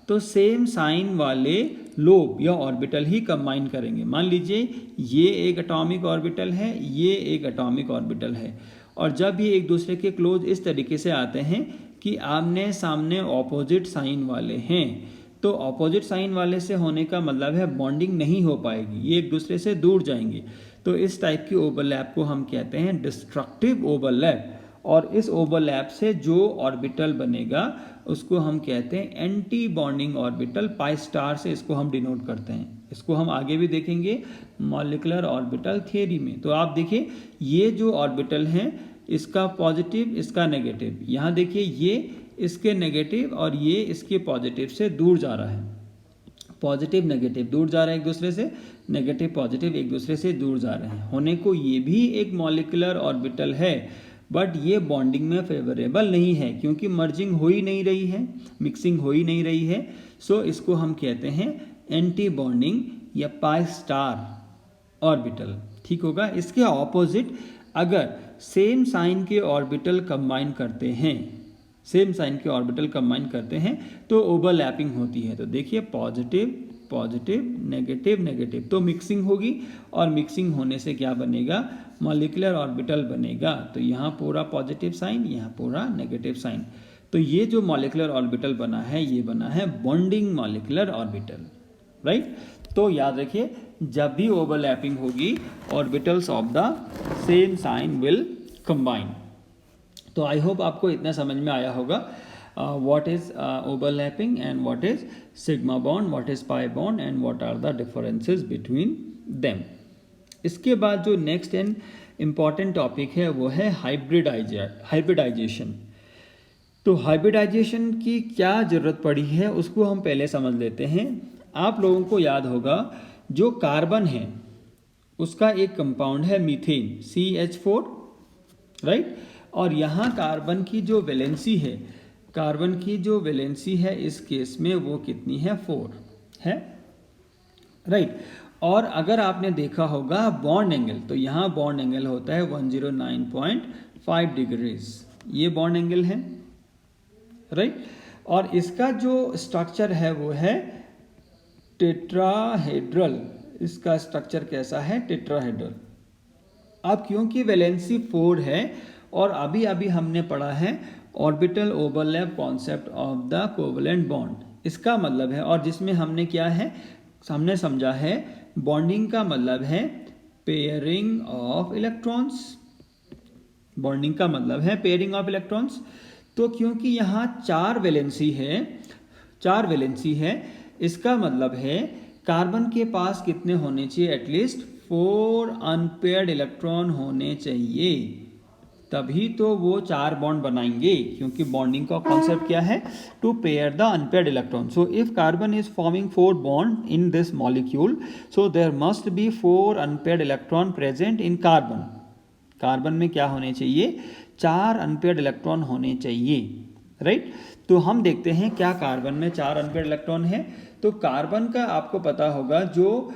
Speaker 1: तो सेम साइन वाले लोब या ऑर्बिटल ही कंबाइन करेंगे। मान लीजिए ये एक एटॉमिक ऑर्बिटल है, ये एक एटॉमिक ऑर्बिटल है, और जब ये एक दूसरे के क्लोज इस तरीके से आते हैं कि आमने सामने ऑपोजिट साइन वाले हैं, तो ऑपोजिट साइन वाले से होने का मतलब है बॉन्डिंग नहीं हो पाएगी, ये एक दूसरे से दूर जाएंगे। तो इस टाइप की ओवरलैप को हम कहते हैं डिस्ट्रक्टिव ओवरलैप, और इस ओवरलैप से जो ऑर्बिटल बनेगा उसको हम कहते हैं anti bonding orbital. Pi star से इसको हम डिनोट करते हैं। इसको हम आगे भी देखेंगे मॉलिक्यूलर ऑर्बिटल थ्योरी में। तो आप देखिए ये जो ऑर्बिटल हैं इसका पॉजिटिव, इसका नेगेटिव, यहाँ देखिए ये इसके नेगेटिव और ये इसके पॉजिटिव से दूर जा रहा है, पॉजिटिव नेगेटिव दूर जा रहे हैं एक दूसरे से, नेगेटिव पॉजिटिव एक दूसरे से दूर जा रहे हैं। होने को ये भी एक मॉलिक्यूलर ऑर्बिटल है, बट ये बॉन्डिंग में फेवरेबल नहीं है क्योंकि मर्जिंग हो ही नहीं रही है, मिक्सिंग हो ही नहीं रही है। सो इसको हम कहते हैं एंटी बॉन्डिंग या पाई स्टार ऑर्बिटल, ठीक होगा। इसके ऑपोजिट अगर सेम साइन के ऑर्बिटल कंबाइन करते हैं, सेम साइन के ऑर्बिटल कंबाइन करते हैं तो ओवरलैपिंग होती है। तो देखिए पॉजिटिव पॉजिटिव नेगेटिव नेगेटिव, तो मिक्सिंग होगी और मिक्सिंग होने से क्या बनेगा, मॉलिक्यूलर ऑर्बिटल बनेगा। तो यहाँ पूरा पॉजिटिव साइन, यहाँ पूरा नेगेटिव साइन। तो ये जो मॉलिक्यूलर ऑर्बिटल बना है ये बना है बॉन्डिंग मॉलिक्यूलर ऑर्बिटल, राइट। तो याद रखिए जब भी ओवरलैपिंग होगी orbitals of the same sign will combine. तो आई होप आपको इतना समझ में आया होगा what is overlapping and what is sigma bond, what is pi bond and what are the differences between them। इसके बाद जो नेक्स्ट एंड इम्पॉर्टेंट टॉपिक है वो है हाइब्रिडाइजेशन। तो हाइब्रिडाइजेशन की क्या ज़रूरत पड़ी है उसको हम पहले समझ लेते हैं। आप लोगों को याद होगा जो कार्बन है उसका एक कंपाउंड है मीथेन CH4, राइट। और यहाँ कार्बन की जो वैलेंसी है, कार्बन की जो वैलेंसी है इस केस में वो कितनी है, 4 है, राइट। और अगर आपने देखा होगा बॉन्ड एंगल, तो यहाँ बॉन्ड एंगल होता है 109.5 डिग्रीज, ये बॉन्ड एंगल है, राइट। और इसका जो स्ट्रक्चर है वो है टेट्राहेड्रल। इसका स्ट्रक्चर कैसा है, टेट्राहेड्रल। अब क्योंकि वैलेंसी 4 है और अभी अभी हमने पढ़ा है orbital overlap concept of the covalent bond, इसका मतलब है, और जिसमें हमने क्या है, हमने समझा है बॉन्डिंग का मतलब है पेयरिंग ऑफ इलेक्ट्रॉन्स, बॉन्डिंग का मतलब है पेयरिंग ऑफ इलेक्ट्रॉन्स। तो क्योंकि यहाँ 4 वैलेंसी है, इसका मतलब है कार्बन के पास कितने होने चाहिए, एटलीस्ट 4 अनपेयर्ड इलेक्ट्रॉन होने चाहिए, तभी तो वो 4 बॉन्ड बनाएंगे। क्योंकि बॉन्डिंग का कॉन्सेप्ट क्या है, to pair the unpaired electron. So if carbon is forming 4 bond in this molecule, so there must be 4 unpaired electron present in carbon. Carbon में क्या होने चाहिए, 4 अनपेयर्ड इलेक्ट्रॉन होने चाहिए, राइट। तो हम देखते हैं क्या कार्बन में 4 अनपेयर्ड इलेक्ट्रॉन है। तो कार्बन का आपको पता होगा जो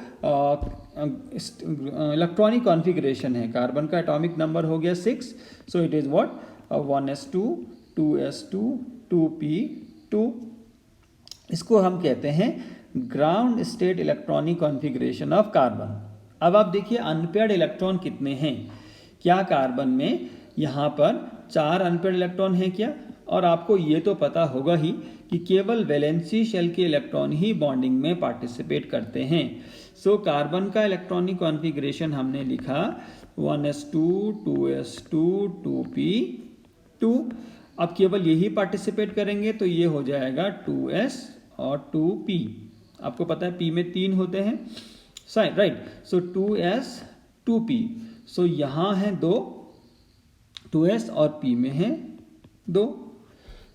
Speaker 1: इलेक्ट्रॉनिक कॉन्फ़िगरेशन है, कार्बन का एटॉमिक नंबर हो गया 6। So it is what, 1s2 2s2 2p2। इसको हम कहते हैं ground state electronic configuration of carbon. अब आप देखिए अनपेयर्ड इलेक्ट्रॉन कितने हैं, क्या कार्बन में यहाँ पर 4 अनपेयर्ड इलेक्ट्रॉन है क्या। और आपको ये तो पता होगा ही कि केवल वैलेंसी शेल के इलेक्ट्रॉन ही बॉन्डिंग में पार्टिसिपेट करते हैं। सो कार्बन का इलेक्ट्रॉनिक कॉन्फ़िगरेशन हमने लिखा 1s2 2s2 2p2। अब केवल यही पार्टिसिपेट करेंगे तो ये हो जाएगा 2s और 2p। आपको पता है p में 3 होते हैं, साइन, राइट। सो 2s 2p। सो यहाँ है 2, 2s और p में है 2।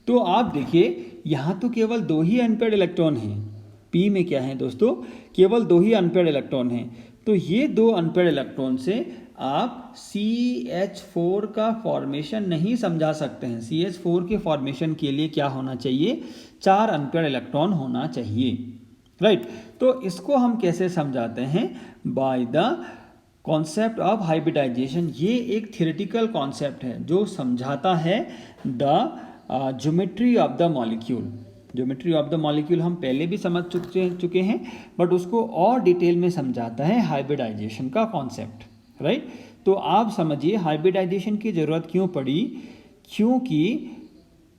Speaker 1: तो आप देखिए यहाँ तो केवल 2 ही अनपेयर्ड इलेक्ट्रॉन हैं, p में क्या है दोस्तों, केवल 2 ही अनपेयर्ड इलेक्ट्रॉन हैं। तो ये 2 अनपेयर्ड इलेक्ट्रॉन से आप CH4 का फॉर्मेशन नहीं समझा सकते हैं। CH4 के फॉर्मेशन के लिए क्या होना चाहिए, 4 अनपेयर्ड इलेक्ट्रॉन होना चाहिए, राइट। तो इसको हम कैसे समझाते हैं, by the concept of hybridization. ये एक थियोरेटिकल कॉन्सेप्ट है जो समझाता है the geometry of the molecule. Geometry of the molecule हम पहले भी समझ चुके हैं, बट उसको और डिटेल में समझाता है हाइब्रिडाइजेशन का कॉन्सेप्ट, राइट। तो आप समझिए हाइब्रिडाइजेशन की ज़रूरत क्यों पड़ी, क्योंकि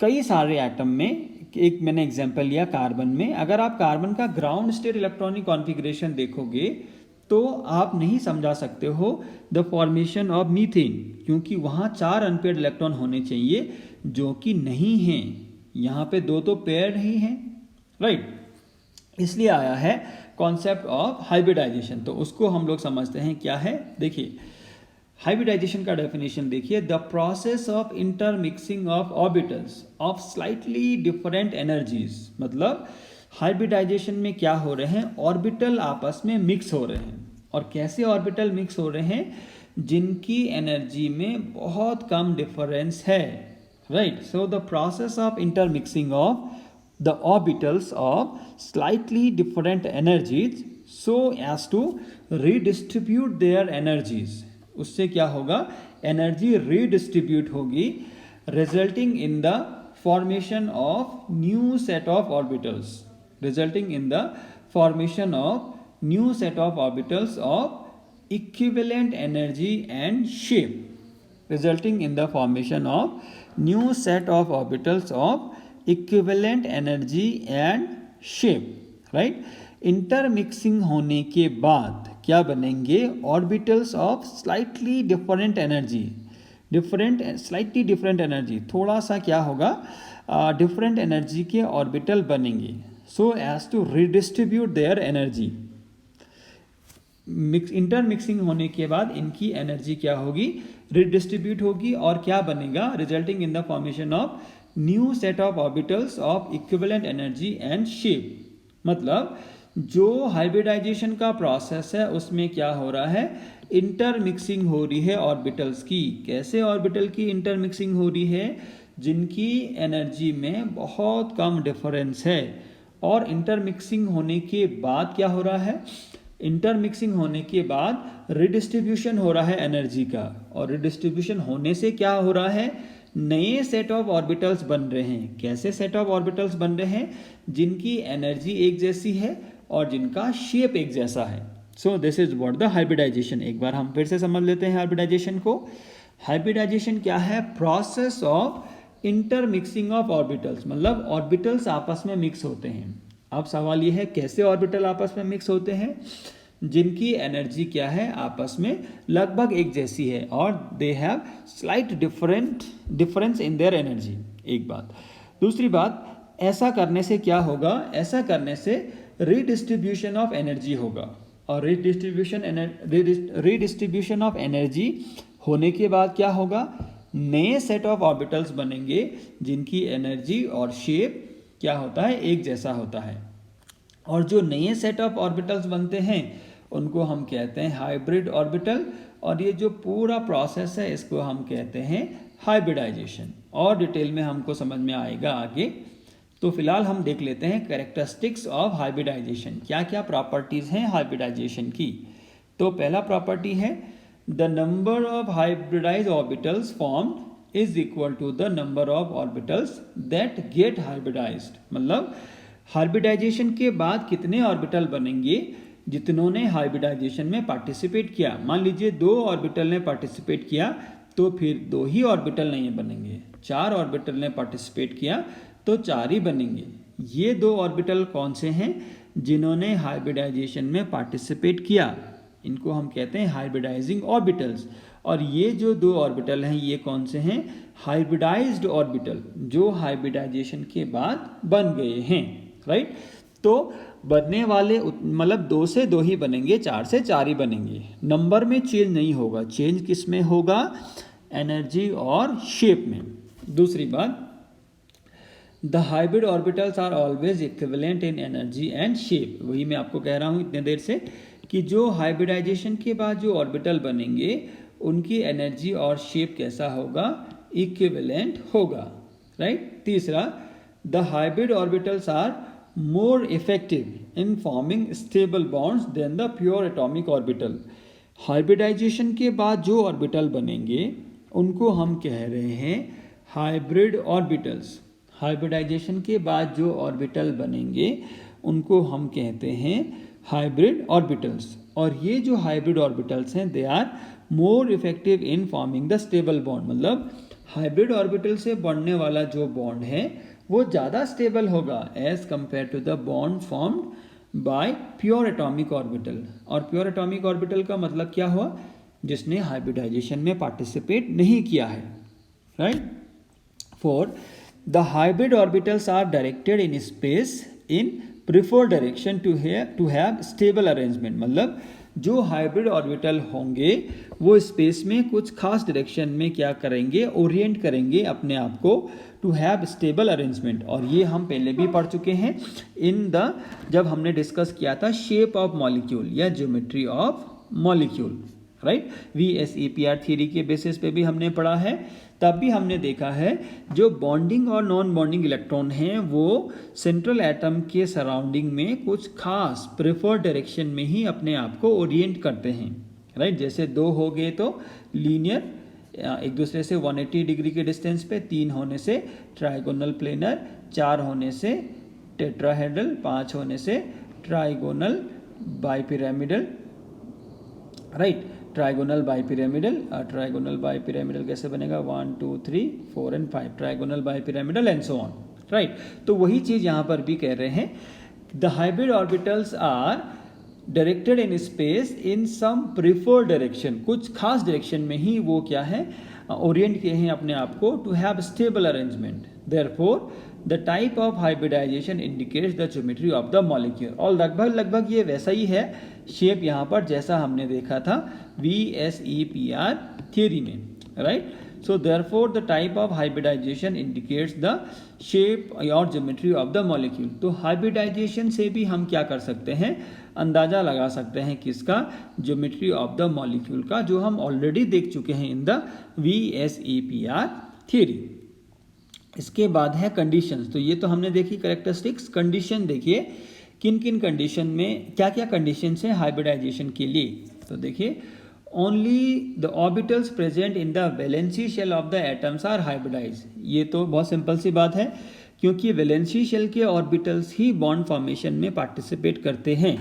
Speaker 1: कई सारे एटम में, एक मैंने एग्जांपल लिया कार्बन में, अगर आप कार्बन का ग्राउंड स्टेट इलेक्ट्रॉनिक कॉन्फ़िगरेशन देखोगे तो आप नहीं समझा सकते हो द फॉर्मेशन ऑफ मीथेन, क्योंकि वहाँ 4 अनपेयर्ड इलेक्ट्रॉन होने चाहिए जो कि नहीं हैं। यहाँ पे 2 तो पेयर्ड ही हैं, राइट। इसलिए आया है कॉन्सेप्ट ऑफ हाइब्रिडाइजेशन। तो उसको हम लोग समझते हैं क्या है। देखिए हाइब्रिडाइजेशन का डेफिनेशन देखिए, the process of intermixing of orbitals of slightly different energies. मतलब हाइब्रिडाइजेशन में क्या हो रहे हैं, ऑर्बिटल आपस में मिक्स हो रहे हैं। और कैसे ऑर्बिटल मिक्स हो रहे हैं, जिनकी एनर्जी में बहुत कम डिफरेंस है, right. So the process of intermixing of the orbitals of slightly different energies so as to redistribute their energies, उससे क्या होगा, एनर्जी रीडिस्ट्रीब्यूट होगी, resulting in the formation of new set of orbitals, resulting in the formation of new set of orbitals of equivalent energy and shape, resulting in the formation of new set of orbitals of equivalent energy and shape, right। Intermixing होने के बाद क्या बनेंगे, orbitals of slightly different energy, slightly different energy, थोड़ा सा क्या होगा, डिफरेंट एनर्जी के ऑर्बिटल बनेंगे, so as to redistribute their energy. Intermixing होने के बाद इनकी एनर्जी क्या होगी, रिडिस्ट्रीब्यूट होगी, और क्या बनेगा, resulting in the formation of new set of orbitals of equivalent energy and shape. मतलब जो हाइब्रिडाइजेशन का प्रोसेस है उसमें क्या हो रहा है, इंटरमिक्सिंग हो रही है ऑर्बिटल्स की। कैसे ऑर्बिटल की इंटरमिक्सिंग हो रही है, जिनकी एनर्जी में बहुत कम डिफरेंस है। और इंटरमिक्सिंग होने के बाद क्या हो रहा है, इंटरमिक्सिंग होने के बाद रिडिस्ट्रीब्यूशन हो रहा है एनर्जी का, और रिडिस्ट्रीब्यूशन होने से क्या हो रहा है, नए सेट ऑफ ऑर्बिटल्स बन रहे हैं। कैसे सेट ऑफ ऑर्बिटल्स बन रहे हैं, जिनकी एनर्जी एक जैसी है और जिनका शेप एक जैसा है। So this is what the hybridization. एक बार हम फिर से समझ लेते हैं हाइब्रिडाइजेशन को। हाइब्रिडाइजेशन क्या है, process of intermixing of orbitals, मतलब ऑर्बिटल्स आपस में मिक्स होते हैं। अब सवाल यह है कैसे ऑर्बिटल आपस में मिक्स होते हैं, जिनकी एनर्जी क्या है, आपस में लगभग एक जैसी है, और they have slight difference in their energy. एक बात। दूसरी बात, ऐसा करने से क्या होगा, ऐसा करने से रीडिस्ट्रीब्यूशन ऑफ एनर्जी होगा, और रीडिस्ट्रीब्यूशन ऑफ एनर्जी होने के बाद क्या होगा, नए सेट ऑफ ऑर्बिटल्स बनेंगे, जिनकी एनर्जी और शेप क्या होता है, एक जैसा होता है। और जो नए सेट ऑफ ऑर्बिटल्स बनते हैं उनको हम कहते हैं हाइब्रिड ऑर्बिटल, और ये जो पूरा प्रोसेस है इसको हम कहते हैं हाइब्रिडाइजेशन। और डिटेल में हमको समझ में आएगा आगे। तो फिलहाल हम देख लेते हैं कैरेक्टरिस्टिक्स ऑफ हाइब्रिडाइजेशन, क्या क्या प्रॉपर्टीज़ हैं हाइब्रिडाइजेशन की। तो पहला प्रॉपर्टी है, the number of hybridize orbitals formed is equal to the number of orbitals that get hybridized. मतलब हाइब्रिडाइजेशन के बाद कितने ऑर्बिटल बनेंगे, जितनों ने हाइब्रिडाइजेशन में पार्टिसिपेट किया। मान लीजिए 2 ऑर्बिटल ने पार्टिसिपेट किया तो फिर 2 ही ऑर्बिटल नहीं बनेंगे, 4 ऑर्बिटल ने पार्टिसिपेट किया तो 4 ही बनेंगे। ये 2 ऑर्बिटल कौन से हैं, जिन्होंने हाइब्रिडाइजेशन में पार्टिसिपेट किया, इनको हम कहते हैं हाइब्रिडाइजिंग ऑर्बिटल्स। और ये जो 2 ऑर्बिटल हैं ये कौन से हैं, हाइब्रिडाइज्ड ऑर्बिटल, जो हाइब्रिडाइजेशन के बाद बन गए हैं, राइट। तो बनने वाले मतलब 2 से 2 ही बनेंगे, 4 से 4 ही बनेंगे, नंबर में चेंज नहीं होगा। चेंज किस में होगा, एनर्जी और शेप में। दूसरी बात, the hybrid orbitals are always equivalent in energy and shape. वही मैं आपको कह रहा हूँ इतने देर से कि जो हाइब्रिडाइजेशन के बाद जो ऑर्बिटल बनेंगे उनकी एनर्जी और शेप कैसा होगा, इक्विवेलेंट होगा, राइट। तीसरा, the hybrid orbitals are more effective in forming stable bonds than the pure atomic orbital। Hybridization के बाद जो ऑर्बिटल बनेंगे उनको हम कह रहे हैं हाइब्रिड ऑर्बिटल्स। हाइब्रिडाइजेशन के बाद जो ऑर्बिटल बनेंगे उनको हम कहते हैं हाइब्रिड ऑर्बिटल्स। और ये जो हाइब्रिड ऑर्बिटल्स हैं they are more effective in forming the stable bond. मतलब हाइब्रिड ऑर्बिटल से बनने वाला जो बॉन्ड है वो ज़्यादा स्टेबल होगा as compare to the bond formed by pure atomic orbital. और प्योर एटॉमिक ऑर्बिटल का मतलब क्या हुआ, जिसने हाइब्रिडाइजेशन में पार्टिसिपेट नहीं किया है, right. 4, the hybrid orbitals are directed in space in preferred direction to have stable arrangement. मतलब जो हाइब्रिड ऑर्बिटल होंगे वो स्पेस में कुछ खास डायरेक्शन में क्या करेंगे, ओरिएंट करेंगे अपने आप को टू हैव स्टेबल अरेंजमेंट। और ये हम पहले भी पढ़ चुके हैं जब हमने डिस्कस किया था शेप ऑफ मॉलिक्यूल या geometry of molecule, right. VSEPR theory के बेसिस पे भी हमने पढ़ा है। तब भी हमने देखा है जो बॉन्डिंग और नॉन बॉन्डिंग इलेक्ट्रॉन हैं वो सेंट्रल एटम के सराउंडिंग में कुछ खास प्रेफर्ड डायरेक्शन में ही अपने आप को ओरिएंट करते हैं, राइट। जैसे 2 हो गए तो लीनियर एक दूसरे से 180 डिग्री के डिस्टेंस पे, 3 होने से ट्राइगोनल प्लेनर, 4 होने से टेट्राहेड्रल, 5 होने से trigonal bipyramidal, right. Trigonal bipyramidal. Trigonal bipyramidal कैसे बनेगा? 1 2 3 4 and 5 trigonal bipyramidal and so on, right. तो वही चीज यहाँ पर भी कह रहे हैं, the hybrid orbitals are directed in space in some preferred direction, कुछ खास डायरेक्शन में ही वो क्या है ओरिएंट किए हैं अपने आप को, to have stable arrangement. Therefore the type of hybridization indicates the geometry of the molecule. और लगभग ये वैसा ही है शेप यहाँ पर जैसा हमने देखा था VSEPR थ्योरी में, right. So therefore the type of hybridization indicates the shape or geometry of the molecule। तो hybridization से भी हम क्या कर सकते हैं, अंदाजा लगा सकते हैं किसका? geometry of the molecule का, जो हम ऑलरेडी देख चुके हैं इन द VSEPR थ्योरी। इसके बाद है कंडीशंस। तो ये तो हमने देखी कैरेक्टरिस्टिक्स। कंडीशन देखिए किन किन कंडीशन में क्या क्या कंडीशन है हाइब्रिडाइजेशन के लिए। तो देखिए only the orbitals present in the valency shell of the atoms are hybridize. ये तो बहुत सिंपल सी बात है, क्योंकि वैलेंसी शेल के ऑर्बिटल्स ही बॉन्ड फॉर्मेशन में पार्टिसिपेट करते हैं,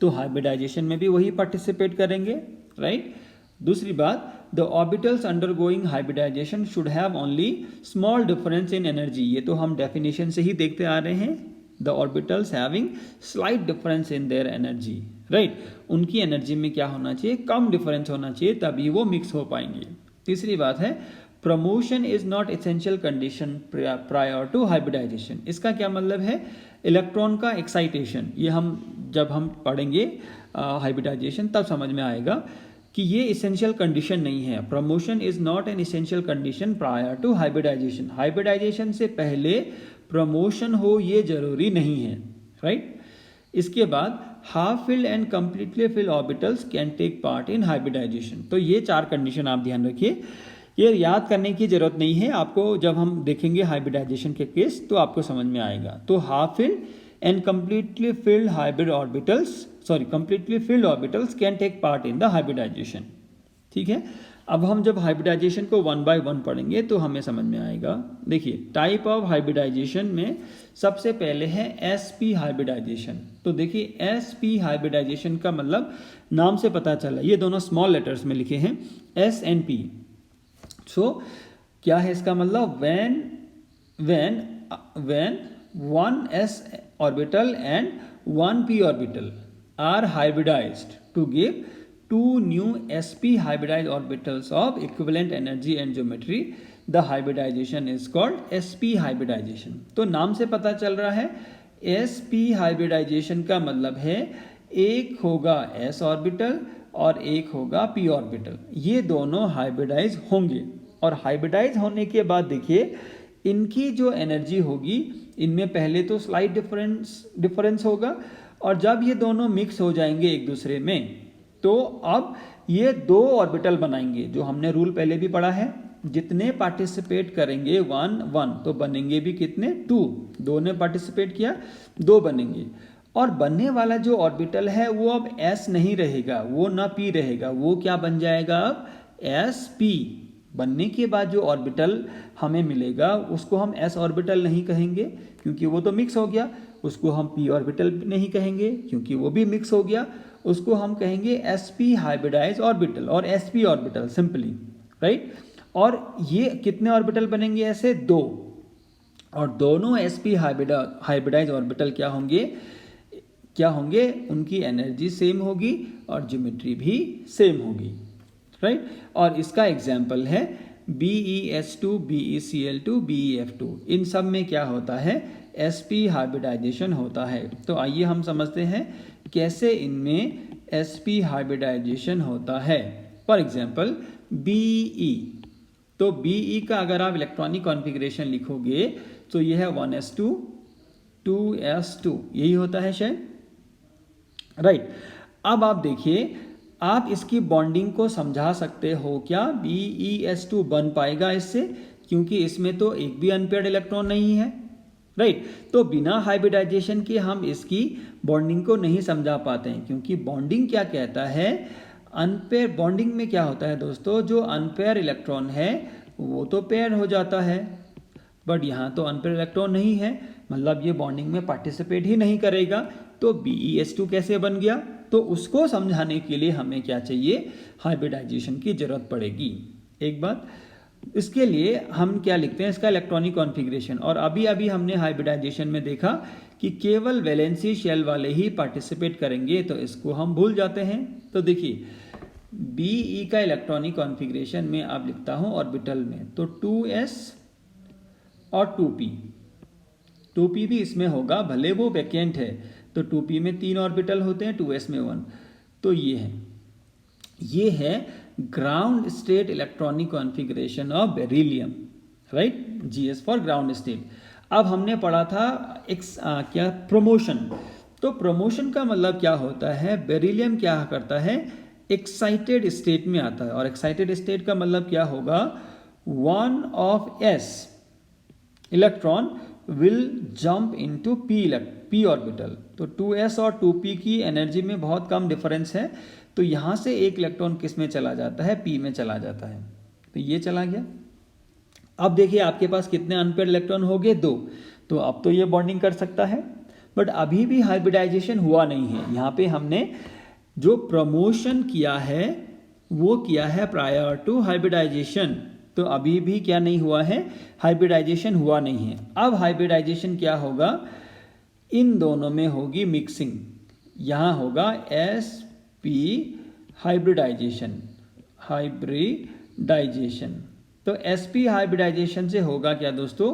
Speaker 1: तो हाइब्रिडाइजेशन में भी वही पार्टिसिपेट करेंगे, राइट। दूसरी बात, the orbitals undergoing hybridization should have only small difference in energy. ये तो हम डेफिनेशन से ही देखते आ रहे हैं, the orbitals having slight difference in their energy, right. उनकी एनर्जी में क्या होना चाहिए? कम डिफरेंस होना चाहिए, तभी वो मिक्स हो पाएंगे। तीसरी बात है, promotion is not essential condition prior to hybridization. इसका क्या मतलब है? इलेक्ट्रॉन का एक्साइटेशन, ये हम जब हम पढ़ेंगे हाइब्रिडाइजेशन तब समझ में आएगा कि ये इसेंशियल कंडीशन नहीं है। Promotion is not an essential condition prior to hybridization. Hybridization से पहले प्रमोशन हो ये जरूरी नहीं है, राइट। इसके बाद half filled and completely filled orbitals can take part in hybridization. तो ये 4 कंडीशन आप ध्यान रखिए, ये याद करने की जरूरत नहीं है आपको, जब हम देखेंगे हाइब्रिडाइजेशन के केस तो आपको समझ में आएगा। तो half filled and completely filled hybrid orbitals completely filled orbitals can take part in the hybridization, ठीक है। अब हम जब हाइब्रिडाइजेशन को 1 बाय 1 पढ़ेंगे तो हमें समझ में आएगा। देखिए टाइप ऑफ हाइब्रिडाइजेशन में सबसे पहले है sp हाइब्रिडाइजेशन। तो देखिए sp हाइब्रिडाइजेशन का मतलब नाम से पता चला, ये दोनों स्मॉल लेटर्स में लिखे हैं s and p। सो क्या है इसका मतलब? when one s orbital and one p orbital are hybridized to give 2 new sp hybridized orbitals of equivalent energy and geometry, the hybridization is called sp hybridization। तो नाम से पता चल रहा है sp hybridization का मतलब है एक होगा s ऑर्बिटल और एक होगा p ऑर्बिटल, ये दोनों हाइब्रिडाइज होंगे। और हाइब्रिडाइज होने के बाद देखिए इनकी जो एनर्जी होगी, इनमें पहले तो स्लाइट डिफरेंस होगा, और जब ये दोनों मिक्स हो जाएंगे एक दूसरे में तो अब ये 2 ऑर्बिटल बनाएंगे। जो हमने रूल पहले भी पढ़ा है, जितने पार्टिसिपेट करेंगे 1 1 तो बनेंगे भी कितने? 2। 2 ने पार्टिसिपेट किया, 2 बनेंगे। और बनने वाला जो ऑर्बिटल है वो अब s नहीं रहेगा, वो ना p रहेगा, वो क्या बन जाएगा? अब sp। बनने के बाद जो ऑर्बिटल हमें मिलेगा उसको हम s ऑर्बिटल नहीं कहेंगे क्योंकि वो तो मिक्स हो गया, उसको हम p ऑर्बिटल नहीं कहेंगे क्योंकि वो भी मिक्स हो गया, उसको हम कहेंगे sp हाइब्रिडाइज ऑर्बिटल और sp ऑर्बिटल सिंपली, राइट। और ये कितने ऑर्बिटल बनेंगे? ऐसे 2। और दोनों sp हाइब्रिडाइज ऑर्बिटल क्या होंगे? उनकी एनर्जी सेम होगी और ज्योमेट्री भी सेम होगी, राइट। और इसका एग्जाम्पल है BeS2, BeCl2, BeF2। इन सब में क्या होता है? sp हाइब्रिडाइजेशन होता है। तो आइए हम समझते हैं कैसे इनमें sp हाइब्रिडाइजेशन होता है। फॉर एग्जाम्पल Be, तो Be का अगर आप इलेक्ट्रॉनिक कॉन्फ़िगरेशन लिखोगे तो यह है 1s2 2s2, यही होता है शायद, राइट। अब आप देखिए, आप इसकी बॉन्डिंग को समझा सकते हो क्या? BeS2 बन पाएगा इससे, क्योंकि इसमें तो एक भी अनपेयर्ड इलेक्ट्रॉन नहीं है, राइट। तो बिना हाइब्रिडाइजेशन के हम इसकी बॉन्डिंग को नहीं समझा पाते हैं, क्योंकि बॉन्डिंग क्या कहता है, अनपेयर बॉन्डिंग में क्या होता है दोस्तों, जो अनपेयर इलेक्ट्रॉन है वो तो पेयर हो जाता है, बट यहाँ तो अनपेयर इलेक्ट्रॉन नहीं है, मतलब ये बॉन्डिंग में पार्टिसिपेट ही नहीं करेगा। तो BeS2 कैसे बन गया? तो उसको समझाने के लिए हमें क्या चाहिए, हाइब्रिडाइजेशन की जरूरत पड़ेगी। एक बात, इसके लिए हम क्या लिखते हैं, इसका इलेक्ट्रॉनिक कॉन्फ़िगरेशन। और अभी अभी हमने हाइब्रिडाइजेशन में देखा कि केवल वैलेंसी शेल वाले ही पार्टिसिपेट करेंगे, तो इसको हम भूल जाते हैं। तो देखिए Be का इलेक्ट्रॉनिक कॉन्फ़िगरेशन में अब लिखता हूँ ऑर्बिटल में, तो 2s और 2p, 2p भी इसमें होगा, भले वो वैकेंट है। तो 2p में 3 ऑर्बिटल होते हैं, 2s में 1। तो ये है ground state electronic configuration of beryllium, right, GS for ground state. अब हमने पढ़ा था क्या, प्रोमोशन। तो प्रोमोशन का मतलब क्या होता है, बेरिलियम क्या करता है, एक्साइटेड स्टेट में आता है। और एक्साइटेड स्टेट का मतलब क्या होगा, 1 of s electron will jump into p orbital. तो 2s और 2p की एनर्जी में बहुत कम डिफरेंस है, तो यहाँ से एक इलेक्ट्रॉन किस में चला जाता है, p में चला जाता है। तो ये चला गया। अब देखिए आपके पास कितने अनपेयर्ड इलेक्ट्रॉन हो गए, 2। तो अब तो ये बॉन्डिंग कर सकता है, बट अभी भी हाइब्रिडाइजेशन हुआ नहीं है। यहाँ पे हमने जो प्रमोशन किया है वो किया है प्रायर टू हाइब्रिडाइजेशन, तो अभी भी क्या नहीं हुआ है, हाइब्रिडाइजेशन हुआ नहीं है। अब हाइब्रिडाइजेशन क्या होगा, इन दोनों में होगी मिक्सिंग, यहाँ होगा sp हाइब्रिडाइजेशन, तो sp हाइब्रिडाइजेशन से होगा क्या दोस्तों,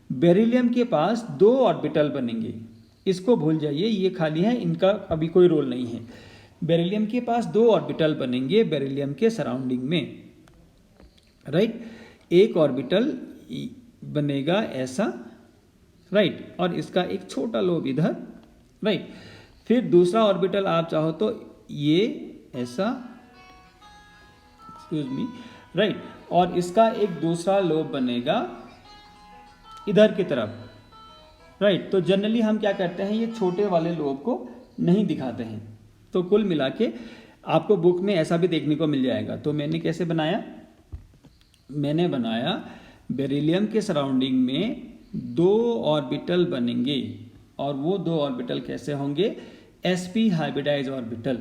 Speaker 1: बेरिलियम के पास 2 ऑर्बिटल बनेंगे। इसको भूल जाइए, ये खाली है, इनका अभी कोई रोल नहीं है। बेरिलियम के पास 2 ऑर्बिटल बनेंगे बेरिलियम के सराउंडिंग में, राइट। एक ऑर्बिटल बनेगा ऐसा, राइट, और इसका एक छोटा लोब इधर, राइट। फिर दूसरा ऑर्बिटल आप चाहो तो ये ऐसा, एक्सक्यूज मी, राइट, और इसका एक दूसरा लोब बनेगा इधर की तरफ, राइट। तो जनरली हम क्या करते हैं, ये छोटे वाले लोब को नहीं दिखाते हैं। तो कुल मिला के आपको बुक में ऐसा भी देखने को मिल जाएगा। तो मैंने कैसे बनाया, मैंने बनाया बेरिलियम के सराउंडिंग में 2 ऑर्बिटल बनेंगे, और वो 2 ऑर्बिटल कैसे होंगे, sp हाइब्रिडाइज ऑर्बिटल,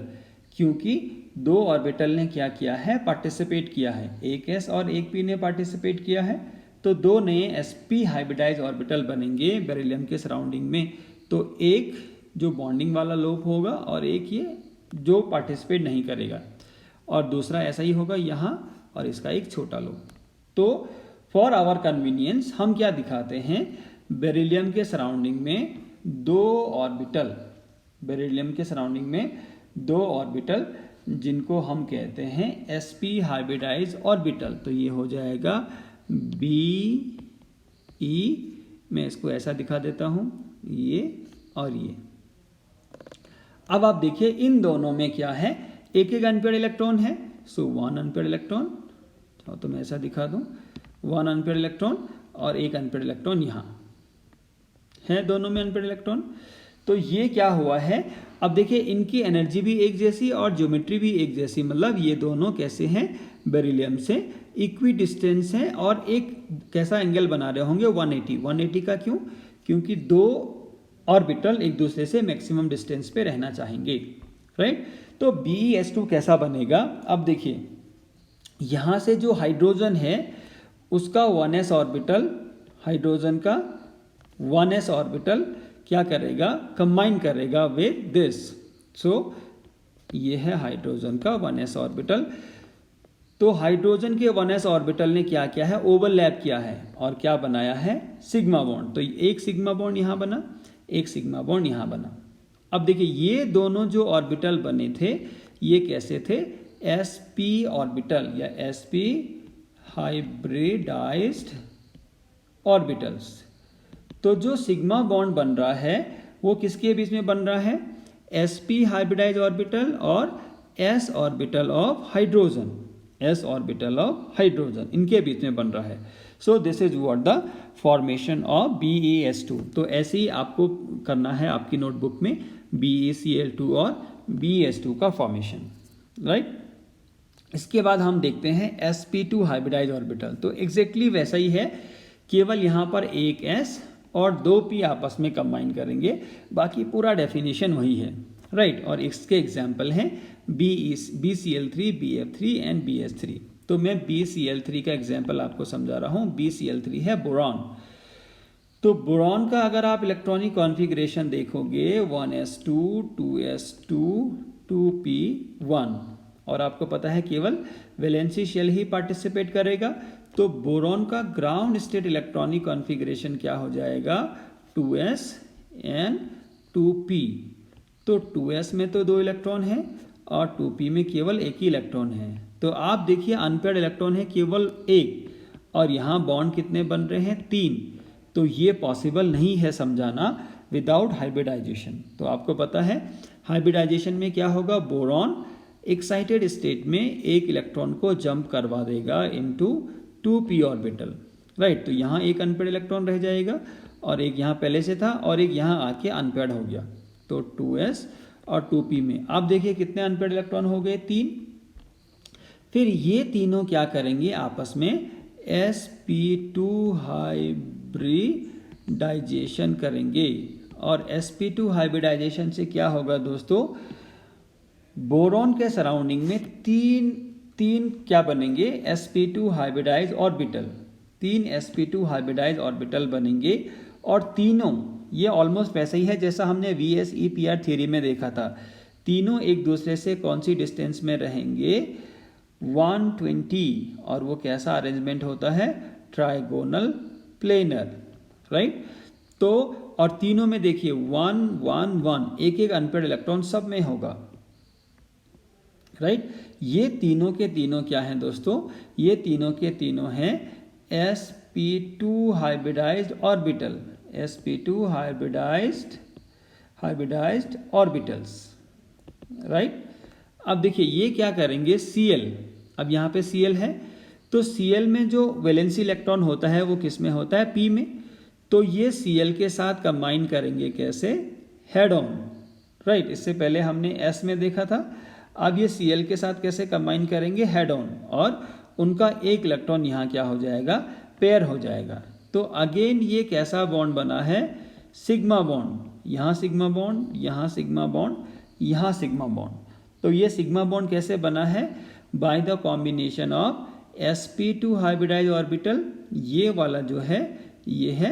Speaker 1: क्योंकि 2 ऑर्बिटल ने क्या किया है, पार्टिसिपेट किया है, एक s और एक p ने पार्टिसिपेट किया है। तो 2 नए sp हाइब्रिडाइज ऑर्बिटल बनेंगे बेरिलियम के सराउंडिंग में। तो एक जो बॉन्डिंग वाला लोब होगा और एक ये जो पार्टिसिपेट नहीं करेगा, और दूसरा ऐसा ही होगा यहाँ, और इसका एक छोटा लोब। तो फॉर आवर कन्वीनियंस हम क्या दिखाते हैं, बेरिलियम के सराउंडिंग में 2 ऑर्बिटल, बेरिलियम के सराउंडिंग में 2 ऑर्बिटल जिनको हम कहते हैं sp हाइब्रिडाइज ऑर्बिटल। तो ये हो जाएगा Be, मैं इसको ऐसा दिखा देता हूँ, ये और ये। अब आप देखिए इन दोनों में क्या है, एक एक अनपेयर्ड इलेक्ट्रॉन है, सो 1 अनपेयर्ड इलेक्ट्रॉन, तो मैं ऐसा दिखा दूं, 1 अनपेयर्ड इलेक्ट्रॉन और एक अनपेयर्ड इलेक्ट्रॉन यहाँ है, दोनों में अनपेयर्ड इलेक्ट्रॉन। तो ये क्या हुआ है, अब देखिए इनकी एनर्जी भी एक जैसी और ज्योमेट्री भी एक जैसी, मतलब ये दोनों कैसे हैं, बेरिलियम से इक्वी डिस्टेंस हैं, और एक कैसा एंगल बना रहे होंगे, 180 का। क्यों, क्योंकि 2 ऑर्बिटल एक दूसरे से मैक्सिमम डिस्टेंस पे रहना चाहेंगे, राइट। तो BeS2 कैसा बनेगा, अब देखिए यहाँ से जो हाइड्रोजन है उसका 1s ऑर्बिटल, हाइड्रोजन का 1s ऑर्बिटल क्या करेगा, कंबाइन करेगा विद दिस। सो ये है हाइड्रोजन का 1s ऑर्बिटल। तो हाइड्रोजन के 1s ऑर्बिटल ने क्या किया है, ओवरलैप किया है और क्या बनाया है, सिग्मा बॉन्ड। तो एक सिग्मा बॉन्ड यहाँ बना, एक सिग्मा बॉन्ड यहाँ बना। अब देखिए ये दोनों जो ऑर्बिटल बने थे ये कैसे थे, sp ऑर्बिटल या sp हाइब्रिडाइज्ड ऑर्बिटल्स। तो जो सिग्मा बॉन्ड बन रहा है वो किसके बीच में बन रहा है, sp हाइब्रिडाइज्ड ऑर्बिटल और s orbital of hydrogen, s orbital of hydrogen इनके बीच में बन रहा है। So this is what the formation of BeS2। तो ऐसे ही आपको करना है आपकी नोटबुक में BeCl2 और BeS2 का फॉर्मेशन, राइट। इसके बाद हम देखते हैं sp2 हाइब्रिडाइज ऑर्बिटल। तो एग्जैक्टली वैसा ही है, केवल यहाँ पर एक s और दो p आपस में कंबाइन करेंगे, बाकी पूरा डेफिनेशन वही है, राइट। और इसके एग्जाम्पल हैं BeCl3, BF3 एंड BS3। तो मैं BeCl3 का एग्जाम्पल आपको समझा रहा हूँ। BeCl3 है बोरॉन। तो बोरॉन का अगर आप इलेक्ट्रॉनिक कॉन्फ़िगरेशन देखोगे 1s2 2s2 2p1, और आपको पता है केवल वैलेंसी शेल ही पार्टिसिपेट करेगा। तो बोरॉन का ग्राउंड स्टेट इलेक्ट्रॉनिक कॉन्फ़िगरेशन क्या हो जाएगा 2s एंड 2p। तो 2s में तो 2 इलेक्ट्रॉन है और 2p में केवल एक ही इलेक्ट्रॉन है। तो आप देखिए अनपेयर्ड इलेक्ट्रॉन है केवल एक, और यहाँ बॉन्ड कितने बन रहे हैं 3। तो ये पॉसिबल नहीं है समझाना विदाउट हाइब्रिडाइजेशन। तो आपको पता है हाइब्रिडाइजेशन में क्या होगा, बोरॉन एक्साइटेड स्टेट में एक इलेक्ट्रॉन को जंप करवा देगा इनटू 2p ऑर्बिटल, राइट। तो यहाँ एक अनपेयर्ड इलेक्ट्रॉन रह जाएगा और एक यहाँ पहले से था और एक यहाँ आके अनपेयर्ड हो गया। तो 2s और 2p में आप देखिए कितने अनपेयर्ड इलेक्ट्रॉन हो गए 3। फिर ये तीनों क्या करेंगे आपस में sp2 हाइब्रिडाइजेशन करेंगे। और sp2 हाइब्रिडाइजेशन से क्या होगा दोस्तों, बोरॉन के सराउंडिंग में तीन क्या बनेंगे sp2 hybridize orbital, 3 sp2 hybridize orbital बनेंगे। और तीनों ये ऑलमोस्ट वैसा ही है जैसा हमने VSEPR थ्योरी में देखा था। तीनों एक दूसरे से कौन सी डिस्टेंस में रहेंगे 120, और वो कैसा अरेंजमेंट होता है ट्राइगोनल प्लेनर, राइट। तो और तीनों में देखिए 1 1 1 एक एक अनपेयर्ड इलेक्ट्रॉन सब में होगा, राइट। ये तीनों के तीनों क्या हैं दोस्तों, ये तीनों के तीनों हैं sp2 hybridized orbital, sp2 hybridized orbitals, right. अब देखिए ये क्या करेंगे Cl, अब यहाँ पे Cl है तो Cl में जो वैलेंसी इलेक्ट्रॉन होता है वो किस में होता है p में। तो ये Cl के साथ कंबाइन करेंगे कैसे हेड ऑन, राइट। इससे पहले हमने s में देखा था, अब ये Cl के साथ कैसे कंबाइन करेंगे हेड ऑन, और उनका एक इलेक्ट्रॉन यहाँ क्या हो जाएगा पेयर हो जाएगा। तो अगेन ये कैसा बॉन्ड बना है सिग्मा बॉन्ड, यहाँ सिग्मा बॉन्ड, यहाँ सिग्मा बॉन्ड, यहाँ सिग्मा बॉन्ड। तो ये सिग्मा बॉन्ड कैसे बना है by the combination of sp2 hybridize orbital, ये वाला जो है ये है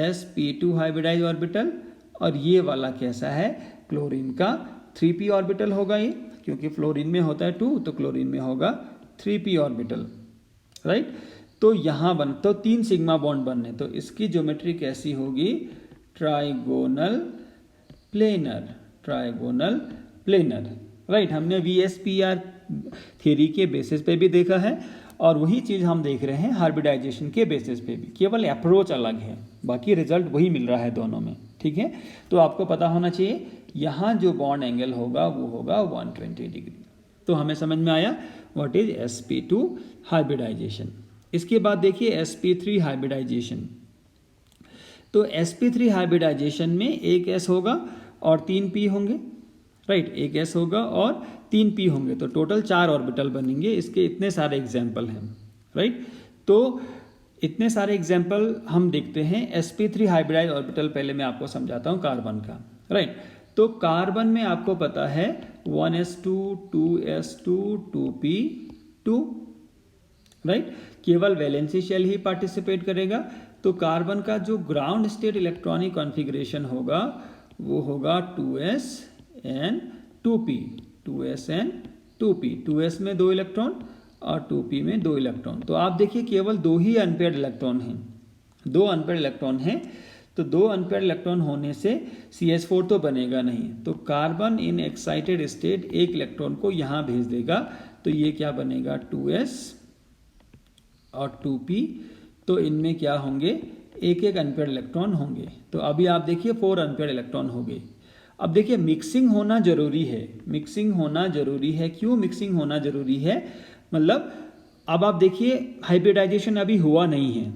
Speaker 1: sp2 हाइब्रिडाइज ऑर्बिटल, और ये वाला कैसा है क्लोरीन का 3p ऑर्बिटल होगा ये, क्योंकि फ्लोरीन में होता है 2 तो क्लोरीन में होगा 3p ऑर्बिटल, राइट। तो यहाँ तो 3 सिग्मा बॉन्ड बनने, तो इसकी ज्योमेट्री कैसी होगी trigonal planar, trigonal planar, right. हमने VSPR थ्योरी के बेसिस पे भी देखा है और वही चीज़ हम देख रहे हैं हाइब्रिडाइजेशन के बेसिस पे भी, केवल अप्रोच अलग है, बाकी रिजल्ट वही मिल रहा है दोनों में, ठीक है। तो आपको पता होना चाहिए यहाँ जो बॉन्ड एंगल होगा वो होगा 120 डिग्री। तो हमें समझ में आया व्हाट इज sp2 हाइब्रिडाइजेशन। इसके बाद देखिए sp3 हाइब्रिडाइजेशन। तो sp3 हाइब्रिडाइजेशन में एक s होगा और 3 p होंगे, राइट। एक s होगा और 3 p होंगे, तो टोटल 4 ऑर्बिटल बनेंगे। इसके इतने सारे एग्जाम्पल हैं, राइट। तो इतने सारे एग्जाम्पल हम देखते हैं। sp3 हाइब्रिडाइज ऑर्बिटल पहले मैं आपको समझाता हूँ कार्बन का, राइट। तो कार्बन में आपको पता है 1s2 2s2 2p2, राइट। केवल वैलेंसी शेल ही पार्टिसिपेट करेगा। तो कार्बन का जो ग्राउंड स्टेट इलेक्ट्रॉनिक कॉन्फ़िगरेशन होगा वो होगा 2s and 2p, 2s and 2p, 2s में 2 इलेक्ट्रॉन और 2p में 2 इलेक्ट्रॉन। तो आप देखिए केवल 2 ही अनपेयर्ड इलेक्ट्रॉन हैं, 2 अनपेयर्ड इलेक्ट्रॉन हैं। तो 2 अनपेयर्ड इलेक्ट्रॉन होने से CH4 तो बनेगा नहीं, तो कार्बन इन एक्साइटेड स्टेट एक इलेक्ट्रॉन को यहाँ भेज देगा, तो ये क्या बनेगा 2s और 2p। तो इनमें क्या होंगे एक एक अनपेयर्ड इलेक्ट्रॉन होंगे। तो अभी आप देखिए 4 अनपेयर्ड इलेक्ट्रॉन हो गए। अब देखिए मिक्सिंग होना ज़रूरी है, मिक्सिंग होना ज़रूरी है। क्यों मिक्सिंग होना ज़रूरी है? मतलब अब आप देखिए हाइब्रिडाइजेशन अभी हुआ नहीं है।